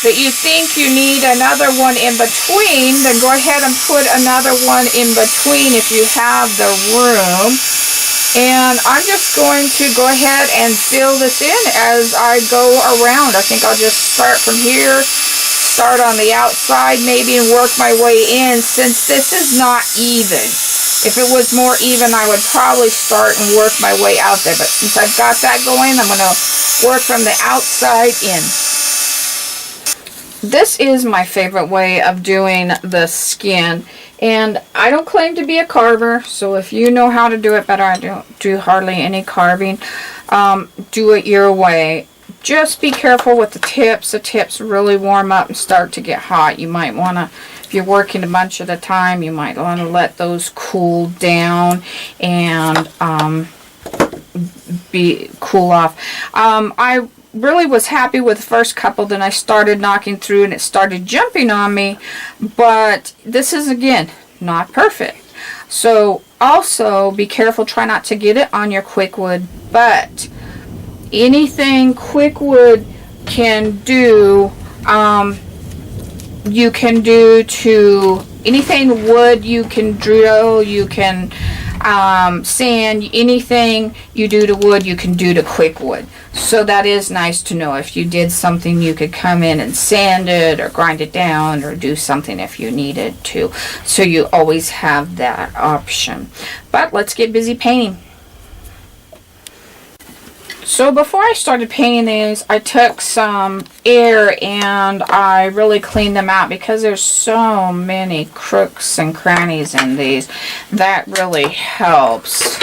that you think you need another one in between, then go ahead and put another one in between if you have the room. And I'm just going to go ahead and fill this in as I go around. I think I'll just start from here, start on the outside maybe, and work my way in since this is not even. If it was more even, I would probably start and work my way out there. But since I've got that going, I'm going to work from the outside in. This is my favorite way of doing the skin. And I don't claim to be a carver, so if you know how to do it better, I don't do hardly any carving. Do it your way. Just be careful with the tips. The tips really warm up and start to get hot. You might want to, if you're working a bunch at a time, you might want to let those cool down and cool off. I really was happy with the first couple, then I started knocking through and it started jumping on me, but this is, again, not perfect. So also be careful, try not to get it on your QuikWood, but anything QuikWood can do, you can do to anything wood, you can drill, you can sand, anything you do to wood, you can do to QuikWood. So that is nice to know. If you did something, you could come in and sand it or grind it down or do something if you needed to. So you always have that option. But let's get busy painting. So before I started painting these, I took some air and I really cleaned them out because there's so many crooks and crannies in these. That really helps.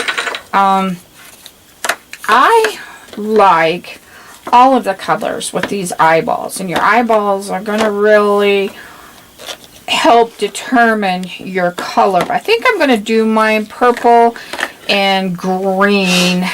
I like all of the colors with these eyeballs, and your eyeballs are going to really help determine your color. I think I'm going to do mine purple and green.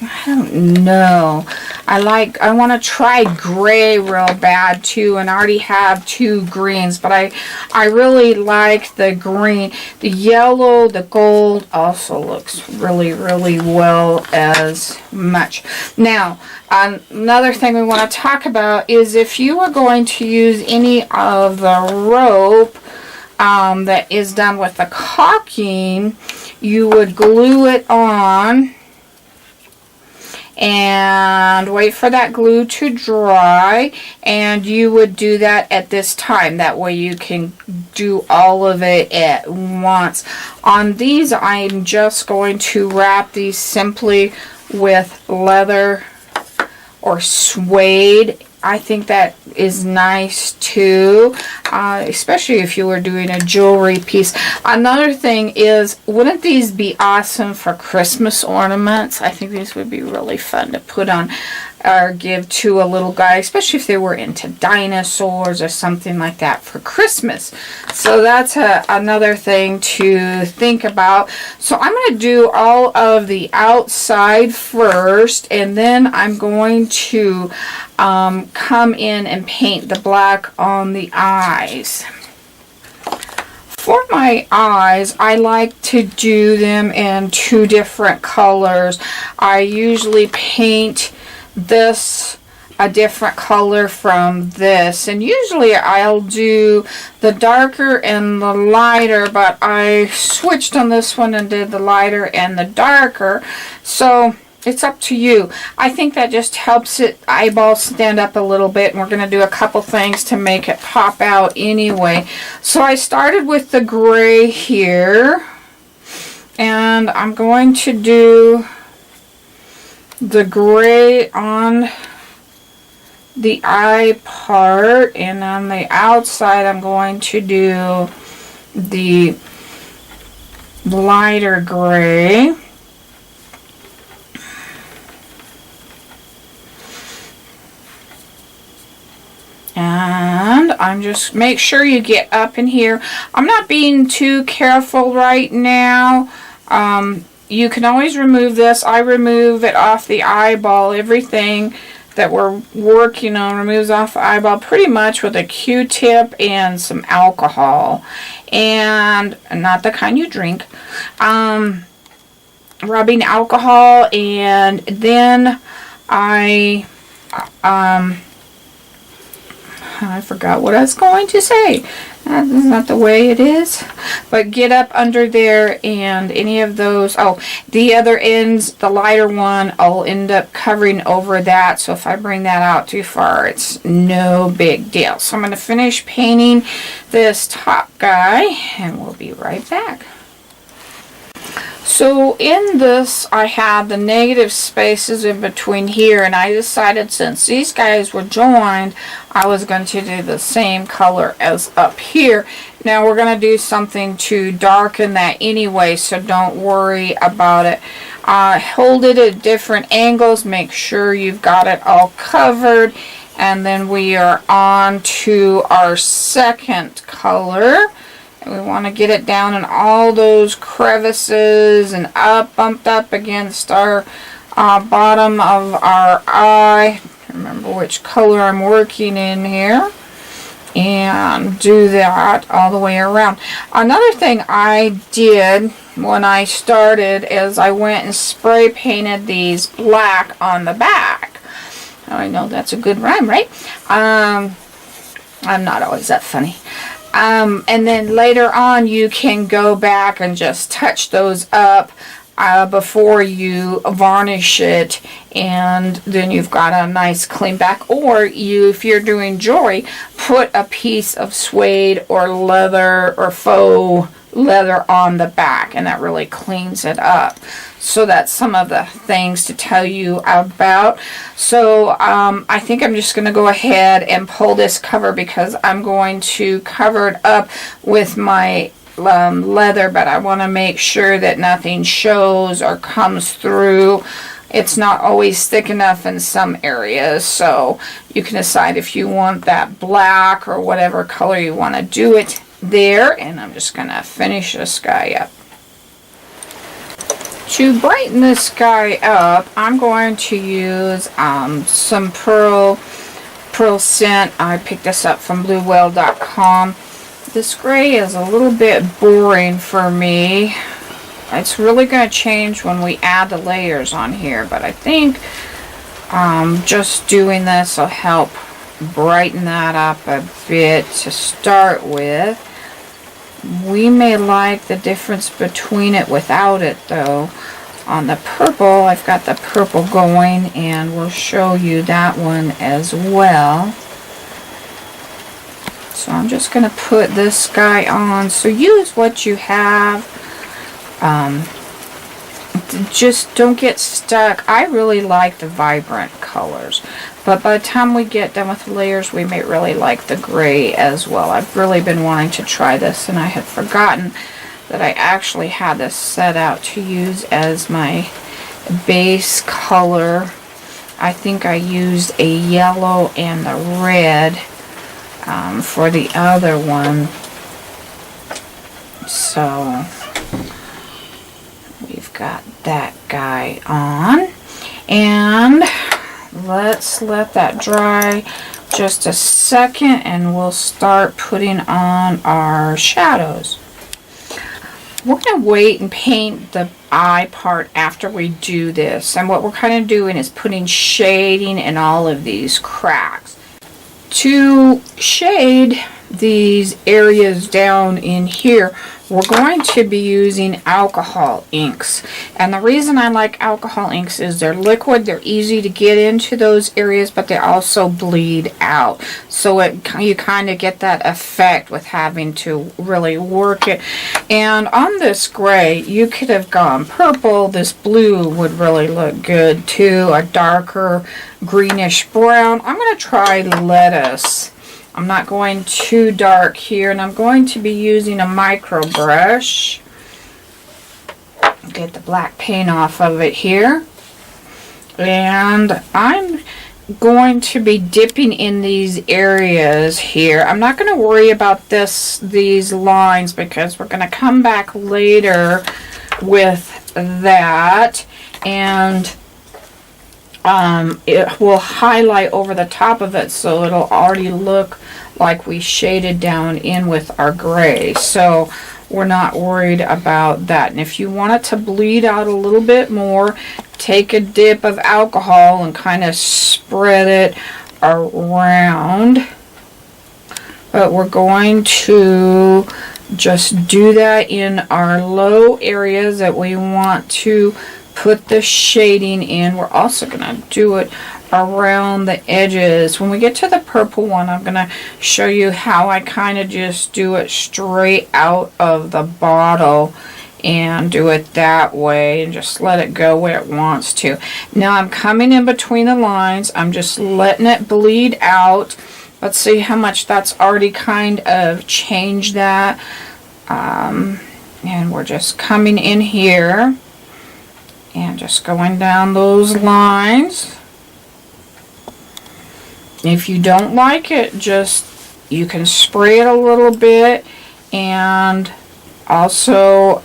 I don't know. I want to try gray real bad too, and I already have 2 greens, but I really like the green. The yellow, the gold also looks really, really well as much. Now, another thing we want to talk about is if you are going to use any of the rope that is done with the caulking, you would glue it on and wait for that glue to dry, and you would do that at this time. That way you can do all of it at once. On these, I'm just going to wrap these simply with leather or suede. I think that is nice too, especially if you were doing a jewelry piece. Another thing is, wouldn't these be awesome for Christmas ornaments? I think these would be really fun to put on or give to a little guy, especially if they were into dinosaurs or something like that for Christmas. So that's another thing to think about. So I'm going to do all of the outside first, and then I'm going to come in and paint the black on the eyes. For my eyes, I like to do them in 2 different colors. I usually paint this a different color from this, and usually I'll do the darker and the lighter, but I switched on this one and did the lighter and the darker, so it's up to you. I think that just helps it eyeball stand up a little bit, and we're going to do a couple things to make it pop out anyway. So I started with the gray here, and I'm going to do the gray on the eye part, and on the outside I'm going to do the lighter gray. And I'm just, make sure you get up in here. I'm not being too careful right now. You can always remove this. I remove it off the eyeball. Everything that we're working on removes off the eyeball pretty much with a Q-tip and some alcohol. And not the kind you drink. Rubbing alcohol, and then I forgot what I was going to say. That is not the way it is. But get up under there, and any of those, oh, the other ends, the lighter one, I'll end up covering over that. So if I bring that out too far, it's no big deal. So I'm going to finish painting this top guy, and we'll be right back. So in this, I have the negative spaces in between here, and I decided since these guys were joined, I was going to do the same color as up here. Now we're going to do something to darken that anyway, so don't worry about it. Hold it at different angles, make sure you've got it all covered, and then we are on to our second color. We want to get it down in all those crevices and up, bumped up against our bottom of our eye. Remember which color I'm working in here. And do that all the way around. Another thing I did when I started is I went and spray painted these black on the back. Oh, I know that's a good rhyme, right? I'm not always that funny. And then later on you can go back and just touch those up before you varnish it, and then you've got a nice clean back. Or you, if you're doing jewelry, put a piece of suede or leather or faux leather on the back, and that really cleans it up. So that's some of the things to tell you about. So I think I'm just going to go ahead and pull this cover, because I'm going to cover it up with my leather, but I want to make sure that nothing shows or comes through. It's not always thick enough in some areas, so you can decide if you want that black or whatever color you want to do it there. And I'm just going to finish this guy up. To brighten this guy up, I'm going to use some pearl scent. I picked this up from bluewhale.com. This gray is a little bit boring for me. It's really going to change when we add the layers on here, but I think just doing this will help brighten that up a bit to start with. We may like the difference between it without it though. on the purple, I've got the purple going, and we'll show you that one as well. So I'm just going to put this guy on. So use what you have. Just don't get stuck. I really like the vibrant colors, but by the time we get done with the layers, we may really like the gray as well. I've really been wanting to try this, and I had forgotten that I actually had this set out to use as my base color. I think I used a yellow and a red for the other one. So we've got that guy on, and let's let that dry just a second, and we'll start putting on our shadows. We're going to wait and paint the eye part after we do this, and what we're kind of doing is putting shading in all of these cracks. To shade these areas down in here, we're going to be using alcohol inks. And the reason I like alcohol inks is they're liquid, they're easy to get into those areas, but they also bleed out. So you kind of get that effect with having to really work it. And on this gray, you could have gone purple. This blue would really look good too. A darker greenish brown. I'm going to try lettuce. I'm not going too dark here, and I'm going to be using a micro brush. Get the black paint off of it here. And I'm going to be dipping in these areas here. I'm not going to worry about these lines, because we're going to come back later with that, and it will highlight over the top of it, so it'll already look like we shaded down in with our gray. So we're not worried about that. And if you want it to bleed out a little bit more, take a dip of alcohol and kind of spread it around. But we're going to just do that in our low areas that we want to put the shading in. We're also going to do it around the edges. When we get to the purple one, I'm going to show you how I kind of just do it straight out of the bottle and do it that way and just let it go where it wants to. Now I'm coming in between the lines. I'm just letting it bleed out. Let's see how much that's already kind of changed that. And we're just coming in here and just going down those lines. If you don't like it, you can spray it a little bit, and also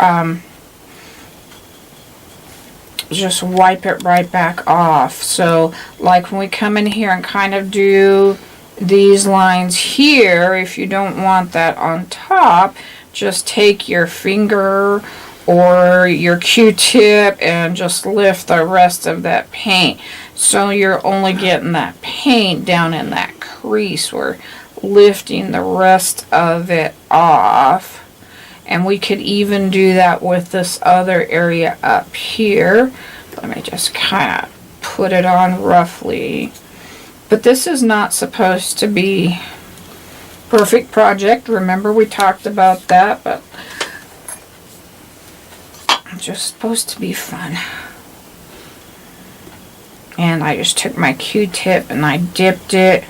just wipe it right back off. So like when we come in here and kind of do these lines here, if you don't want that on top, just take your finger or your Q-tip and just lift the rest of that paint. So you're only getting that paint down in that crease. We're lifting the rest of it off. And we could even do that with this other area up here. Let me just kind of put it on roughly. But this is not supposed to be perfect project. Remember, we talked about that, but it's just supposed to be fun. And I just took my Q-tip and I dipped it.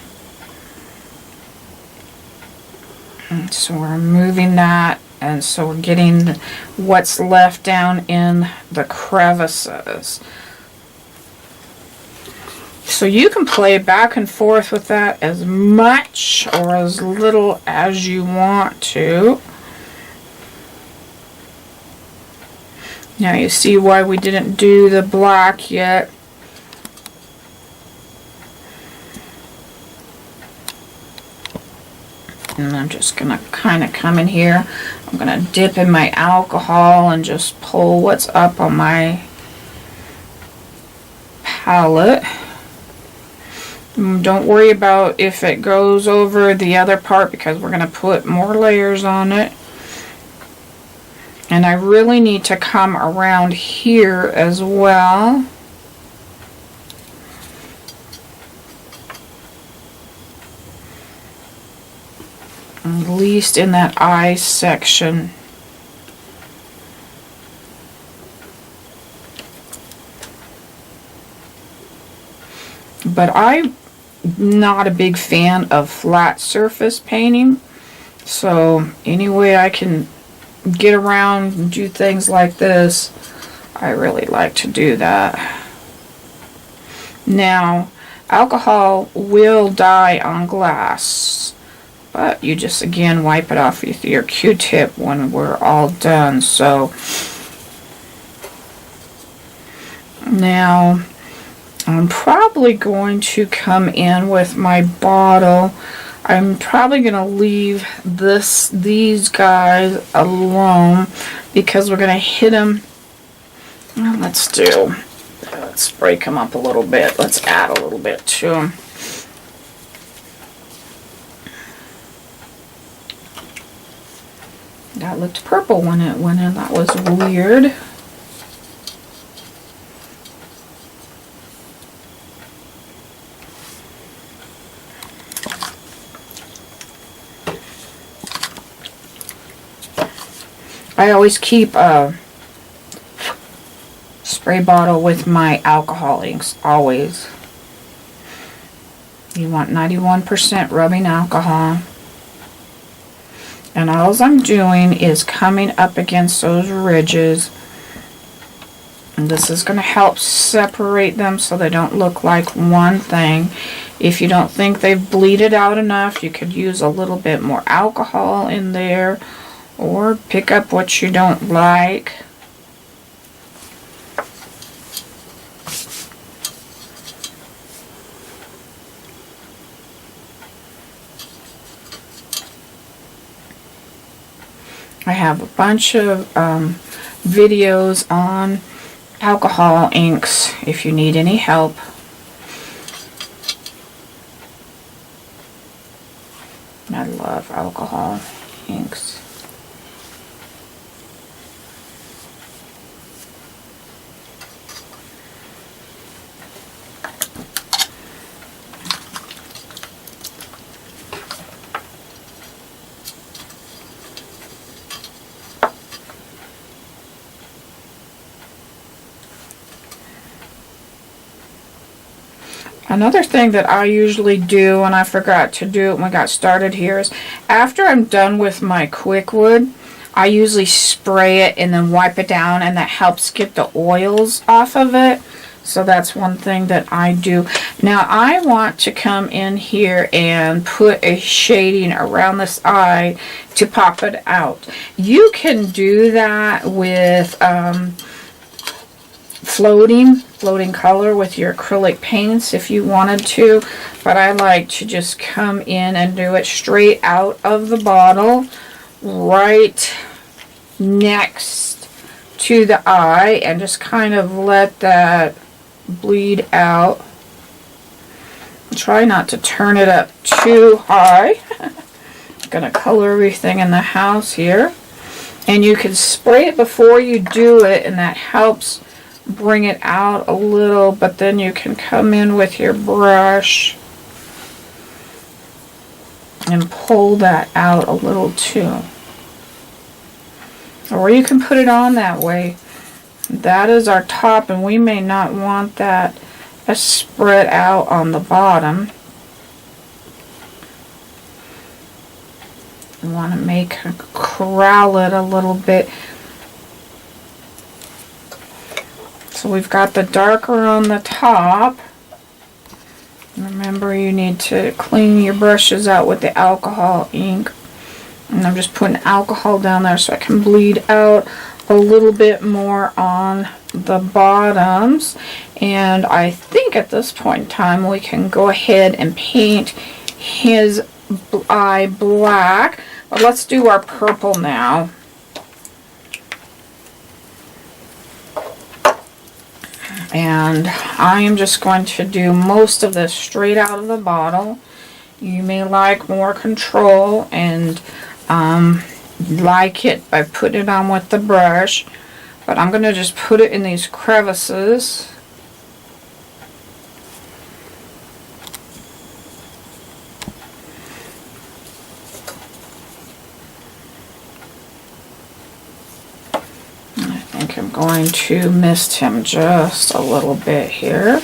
And so we're moving that, and so we're getting what's left down in the crevices. So you can play back and forth with that as much or as little as you want to. Now you see why we didn't do the black yet. And I'm just going to kind of come in here. I'm going to dip in my alcohol and just pull what's up on my palette. Don't worry about if it goes over the other part, because we're going to put more layers on it. And I really need to come around here as well. At least in that eye section. But I'm not a big fan of flat surface painting. So any way I can get around and do things like this, I really like to do that. Now, alcohol will dye on glass, but you just again wipe it off with your Q-tip when we're all done. So now I'm probably going to come in with my bottle. I'm probably going to leave these guys alone because we're going to hit them. Well, let's break them up a little bit. Let's add a little bit to them. That looked purple when it went in. That was weird. I always keep a spray bottle with my alcohol inks, always. You want 91% rubbing alcohol. And all I'm doing is coming up against those ridges. And this is going to help separate them so they don't look like one thing. If you don't think they've bleeded out enough, you could use a little bit more alcohol in there. Or pick up what you don't like. I have a bunch of videos on alcohol inks if you need any help. I love alcohol inks. Another thing that I usually do, and I forgot to do it when I got started here, is after I'm done with my QuikWood, I usually spray it and then wipe it down, and that helps get the oils off of it. So that's one thing that I do. Now I want to come in here and put a shading around this eye to pop it out. You can do that with floating color with your acrylic paints if you wanted to, but I like to just come in and do it straight out of the bottle right next to the eye and just kind of let that bleed out. Try not to turn it up too high. I'm gonna color everything in the house here, and you can spray it before you do it, and that helps bring it out a little, but then you can come in with your brush and pull that out a little too. Or you can put it on that way. That is our top, and we may not want that spread out on the bottom. We want to make her curl it a little bit. So we've got the darker on the top. Remember, you need to clean your brushes out with the alcohol ink. And I'm just putting alcohol down there so I can bleed out a little bit more on the bottoms. And I think at this point in time we can go ahead and paint his eye black. But let's do our purple now. And I am just going to do most of this straight out of the bottle. You may like more control and like it by putting it on with the brush. But I'm going to just put it in these crevices. I think I'm going to mist him just a little bit here.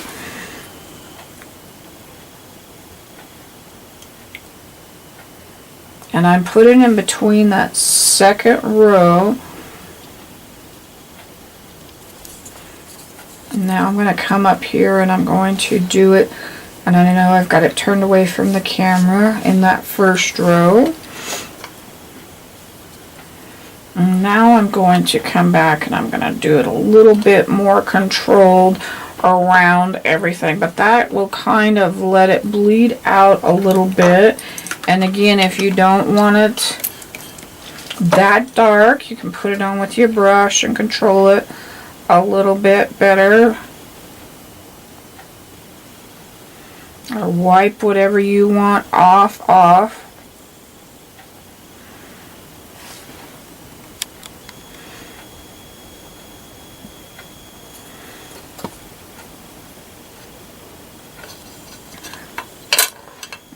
And I'm putting in between that second row. And now I'm going to come up here and I'm going to do it. And I know I've got it turned away from the camera in that first row. And now I'm going to come back and I'm going to do it a little bit more controlled around everything. But that will kind of let it bleed out a little bit. And again, if you don't want it that dark, you can put it on with your brush and control it a little bit better. Or wipe whatever you want off.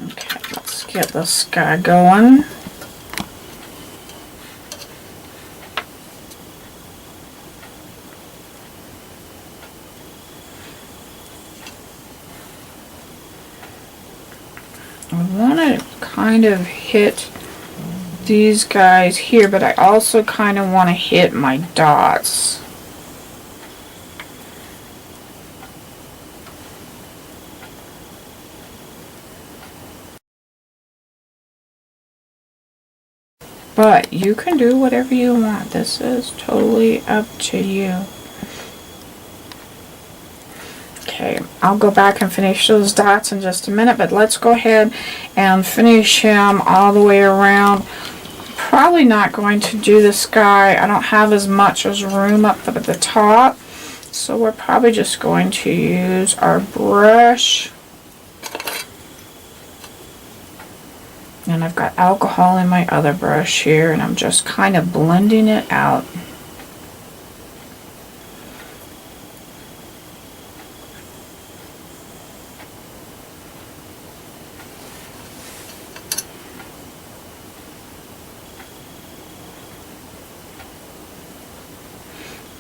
Okay, let's get this guy going. I want to kind of hit these guys here, but I also kind of want to hit my dots. But you can do whatever you want. This is totally up to you. Okay, I'll go back and finish those dots in just a minute, but let's go ahead and finish him all the way around. Probably not going to do this guy. I don't have as much as room up at the top, so we're probably just going to use our brush. And I've got alcohol in my other brush here, and I'm just kind of blending it out.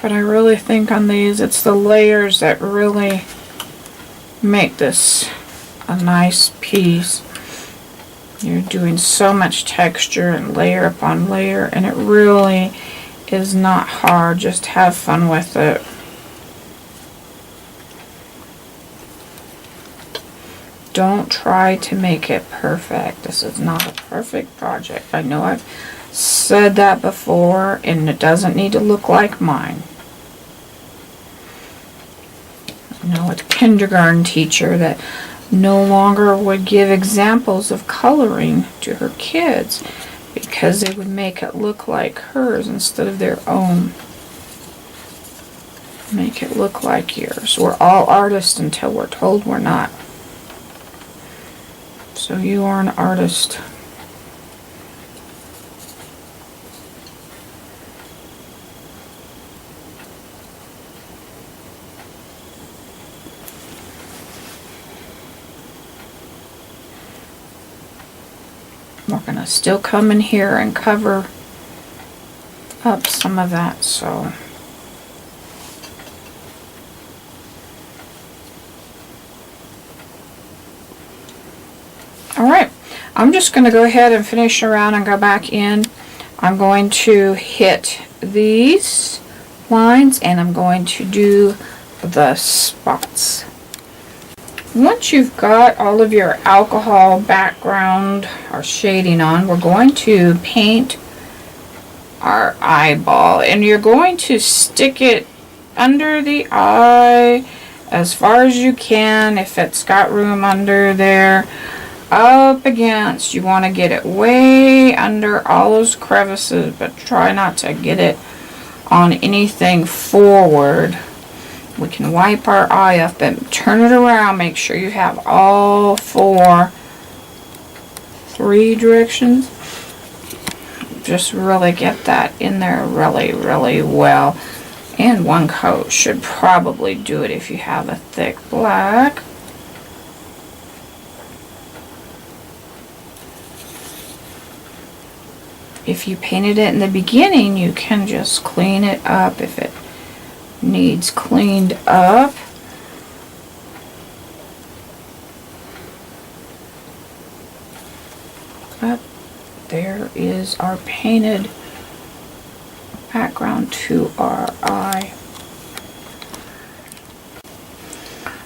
But I really think on these, it's the layers that really make this a nice piece. You're doing so much texture and layer upon layer, and it really is not hard. Just have fun with it. Don't try to make it perfect. This is not a perfect project. I know I've said that before, and it doesn't need to look like mine. I know a kindergarten teacher that no longer would give examples of coloring to her kids because they would make it look like hers instead of their own. Make it look like yours. We're all artists until we're told we're not. So you are an artist. We're going to still come in here and cover up some of that, so. Alright, I'm just going to go ahead and finish around and go back in. I'm going to hit these lines and I'm going to do the spots. Once you've got all of your alcohol background or shading on, we're going to paint our eyeball, and you're going to stick it under the eye as far as you can. If it's got room under there, up against, you want to get it way under all those crevices, but try not to get it on anything forward. We can wipe our eye off, but turn it around. Make sure you have all three directions. just really get that in there really, really well. And one coat should probably do it if you have a thick black. If you painted it in the beginning, you can just clean it up if it needs cleaned up. But there is our painted background to our eye.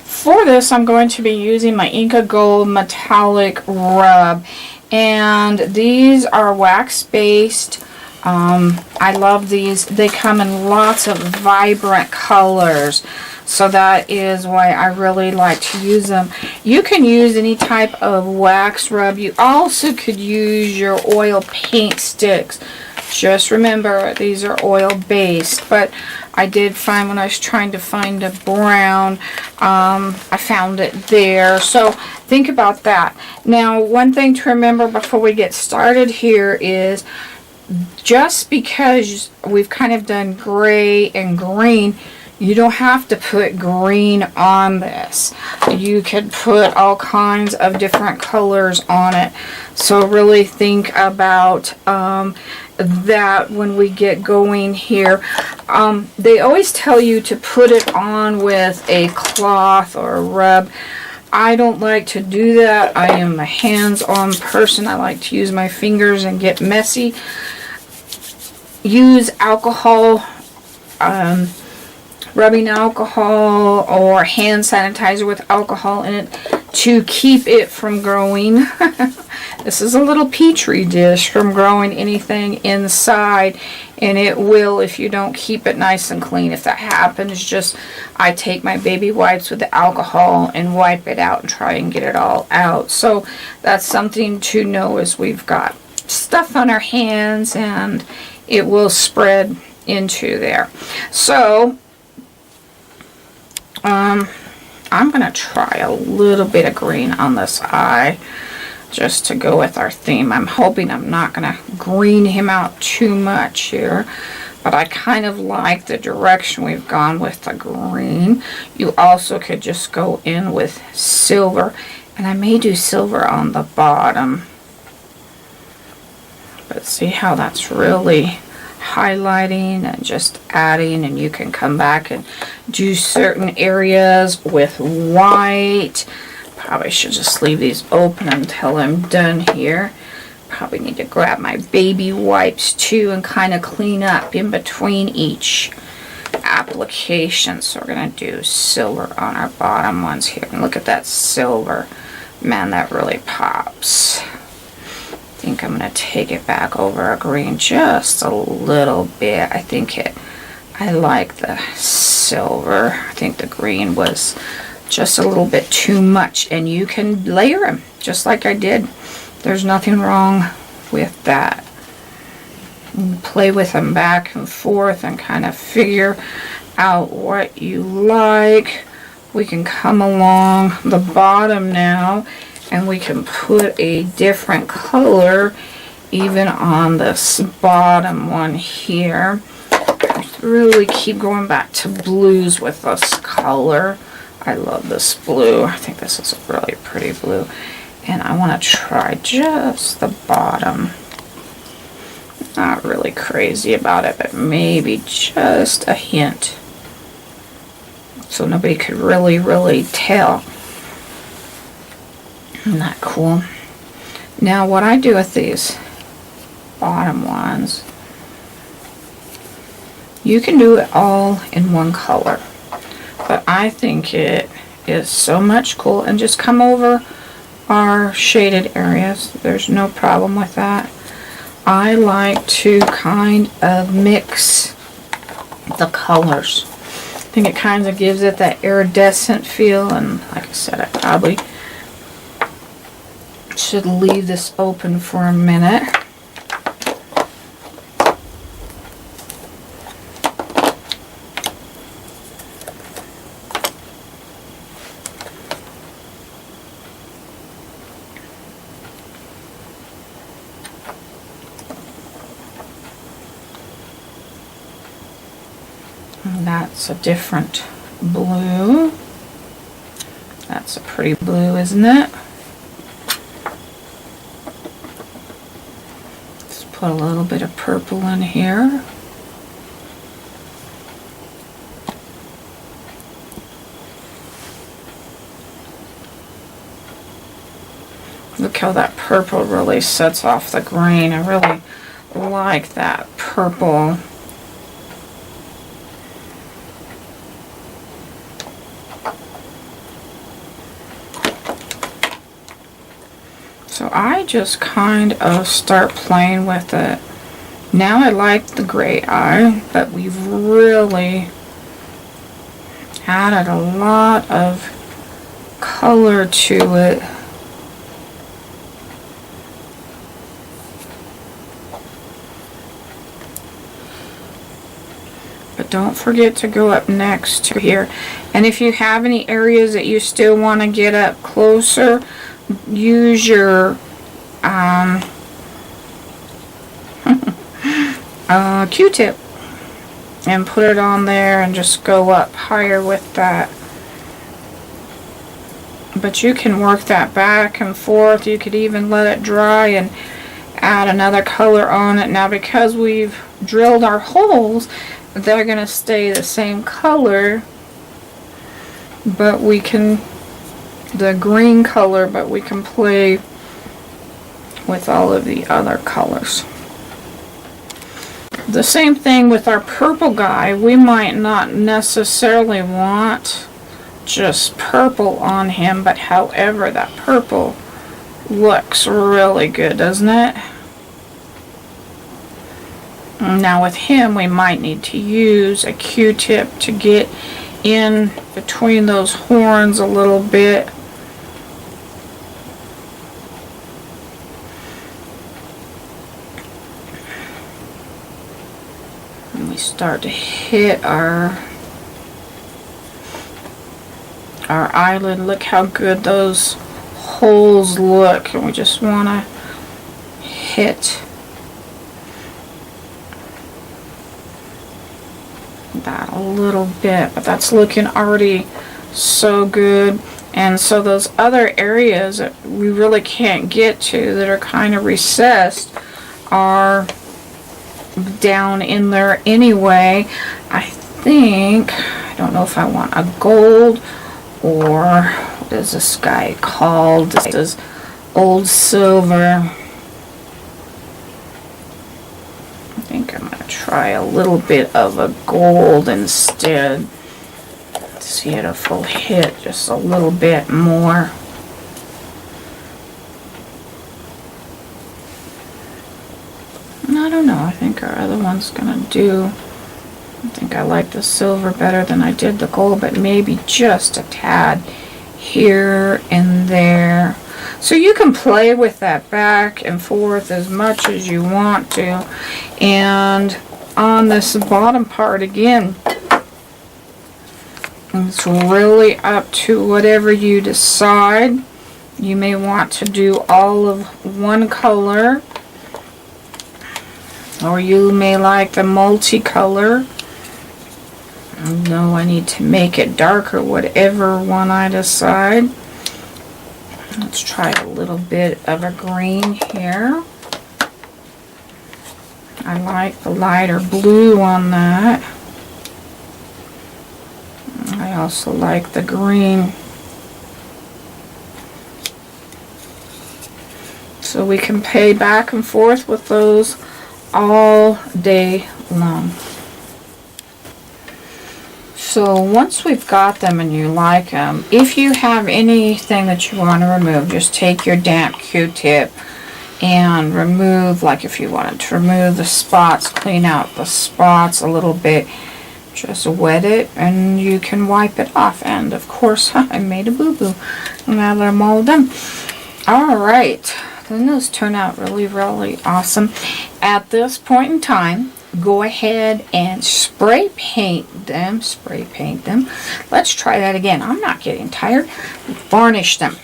For this, I'm going to be using my Inca Gold Metallic Rub. And these are wax-based. I love these. They come in lots of vibrant colors. So that is why I really like to use them. You can use any type of wax rub. You also could use your oil paint sticks. Just remember, these are oil-based. But I did find when I was trying to find a brown, I found it there. So think about that. Now, one thing to remember before we get started here is just because we've kind of done gray and green, you don't have to put green on this. You could put all kinds of different colors on it. So really think about that when we get going here. They always tell you to put it on with a cloth or a rub. I don't like to do that. I am a hands-on person. I like to use my fingers and get messy. Use alcohol, rubbing alcohol or hand sanitizer with alcohol in it to keep it from growing. This is a little petri dish from growing anything inside, and it will if you don't keep it nice and clean. If that happens, just I take my baby wipes with the alcohol and wipe it out and try and get it all out. So that's something to know as we've got stuff on our hands and it will spread into there. So I'm going to try a little bit of green on this eye just to go with our theme. I'm hoping I'm not going to green him out too much here, but I kind of like the direction we've gone with the green. You also could just go in with silver, and I may do silver on the bottom. But see how that's really highlighting and just adding, and you can come back and do certain areas with white. Probably should just leave these open until I'm done here. Probably need to grab my baby wipes too and kind of clean up in between each application. So we're going to do silver on our bottom ones here. And look at that silver. Man, that really pops. I think I'm going to take it back over a green just a little bit. I like the silver. I think the green was just a little bit too much, and you can layer them just like I did. There's nothing wrong with that. You play with them back and forth and kind of figure out what you like. We can come along the bottom now and we can put a different color even on this bottom one here. Really keep going back to blues with this color. I love this blue. I think this is a really pretty blue. And I want to try just the bottom. Not really crazy about it, but maybe just a hint. So nobody could really tell. Isn't that cool? Now what I do with these bottom ones, you can do it all in one color. But I think it is so much cool. And just come over our shaded areas. There's no problem with that. I like to kind of mix the colors. I think it kind of gives it that iridescent feel. And like I said, I probably should leave this open for a minute. That's a different blue. That's a pretty blue, isn't it? Let's put a little bit of purple in here. Look how that purple really sets off the green. I really like that purple. So I just kind of start playing with it. Now I like the gray eye, but we've really added a lot of color to it. But don't forget to go up next to here. And if you have any areas that you still want to get up closer, use your Q-tip and put it on there and just go up higher with that. But you can work that back and forth. You could even let it dry and add another color on it. Now because we've drilled our holes, they're going to stay the same color, but we can, the green color, but we can play with all of the other colors. The same thing with our purple guy. We might not necessarily want just purple on him, but however, that purple looks really good, doesn't it? Now with him, we might need to use a Q-tip to get in between those horns a little bit. And we start to hit our eyelid. Look how good those holes look, and we just want to hit that a little bit, but that's looking already so good. And so those other areas that we really can't get to that are kind of recessed are down in there anyway. I think, I don't know if I want a gold or what is this guy called? This is old silver. I think I'm going to try a little bit of a gold instead. See it if it'll hit just a little bit more. I don't know. I think our other one's going to do. I think I like the silver better than I did the gold, but maybe just a tad here and there. So you can play with that back and forth as much as you want to. And on this bottom part again, it's really up to whatever you decide. You may want to do all of one color, or you may like the multicolor. No, I need to make it darker, whatever one I decide. Let's try a little bit of a green here. I like the lighter blue on that. I also like the green. So we can play back and forth with those all day long. So once we've got them and you like them, if you have anything that you want to remove, just take your damp Q-tip and remove, like if you wanted to remove the spots, clean out the spots a little bit, just wet it and you can wipe it off. And of course, I made a boo-boo. Now that I'm all done. Alright, then those turn out really, really awesome. At this point in time, go ahead and spray paint them. Let's try that again. I'm not getting tired. Varnish them.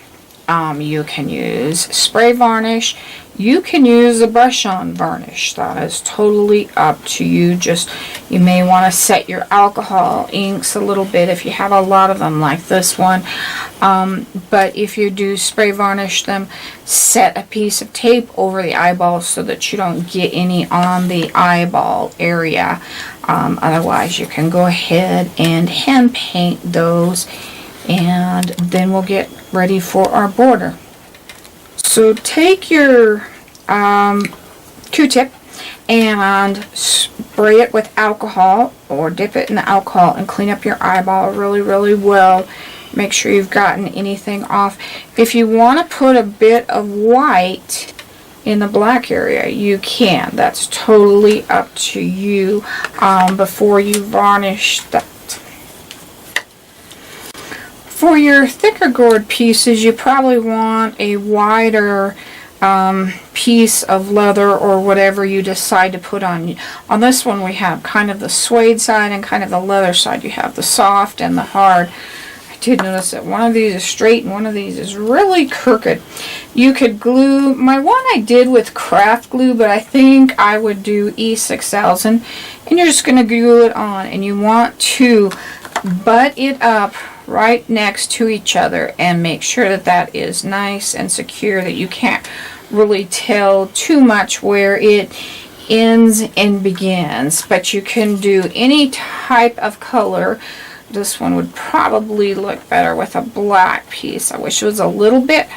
You can use spray varnish. You can use a brush-on varnish. That is totally up to you. Just, you may want to set your alcohol inks a little bit if you have a lot of them like this one. But if you do spray varnish them, set a piece of tape over the eyeball so that you don't get any on the eyeball area. Otherwise, you can go ahead and hand paint those, and then we'll get ready for our border. So take your Q-tip and spray it with alcohol, or dip it in the alcohol and clean up your eyeball really well. Make sure you've gotten anything off. If you want to put a bit of white in the black area, you can. That's totally up to you before you varnish that. For your thicker gourd pieces, you probably want a wider piece of leather or whatever you decide to put on. On this one we have kind of the suede side and kind of the leather side. You have the soft and the hard. I did notice that one of these is straight and one of these is really crooked. You could glue, my one I did with craft glue, but I think I would do E6000, and you're just going to glue it on, and you want to butt it up right next to each other and make sure that that is nice and secure, that you can't really tell too much where it ends and begins. But you can do any type of color. This one would probably look better with a black piece. I wish it was a little bit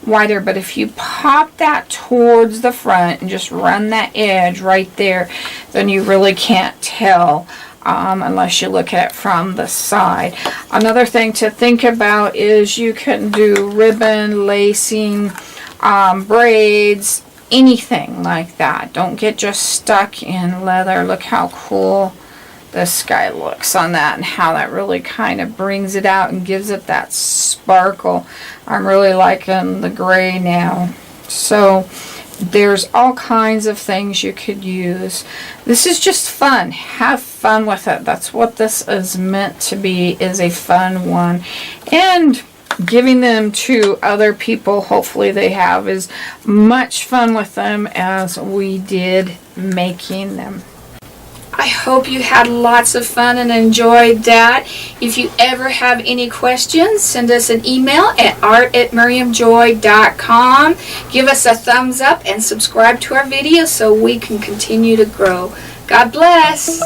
wider, but if you pop that towards the front and just run that edge right there, then you really can't tell unless you look at it from the side. Another thing to think about is you can do ribbon, lacing, braids, anything like that. Don't get just stuck in leather. Look how cool this guy looks on that, and how that really kind of brings it out and gives it that sparkle. I'm really liking the gray now. So there's all kinds of things you could use. This is just fun. Have fun with it. That's what this is meant to be, is a fun one. And giving them to other people, hopefully they have as much fun with them as we did making them. I hope you had lots of fun and enjoyed that. If you ever have any questions, send us an email at art@miriamjoy.com. Give us a thumbs up and subscribe to our videos so we can continue to grow. God bless.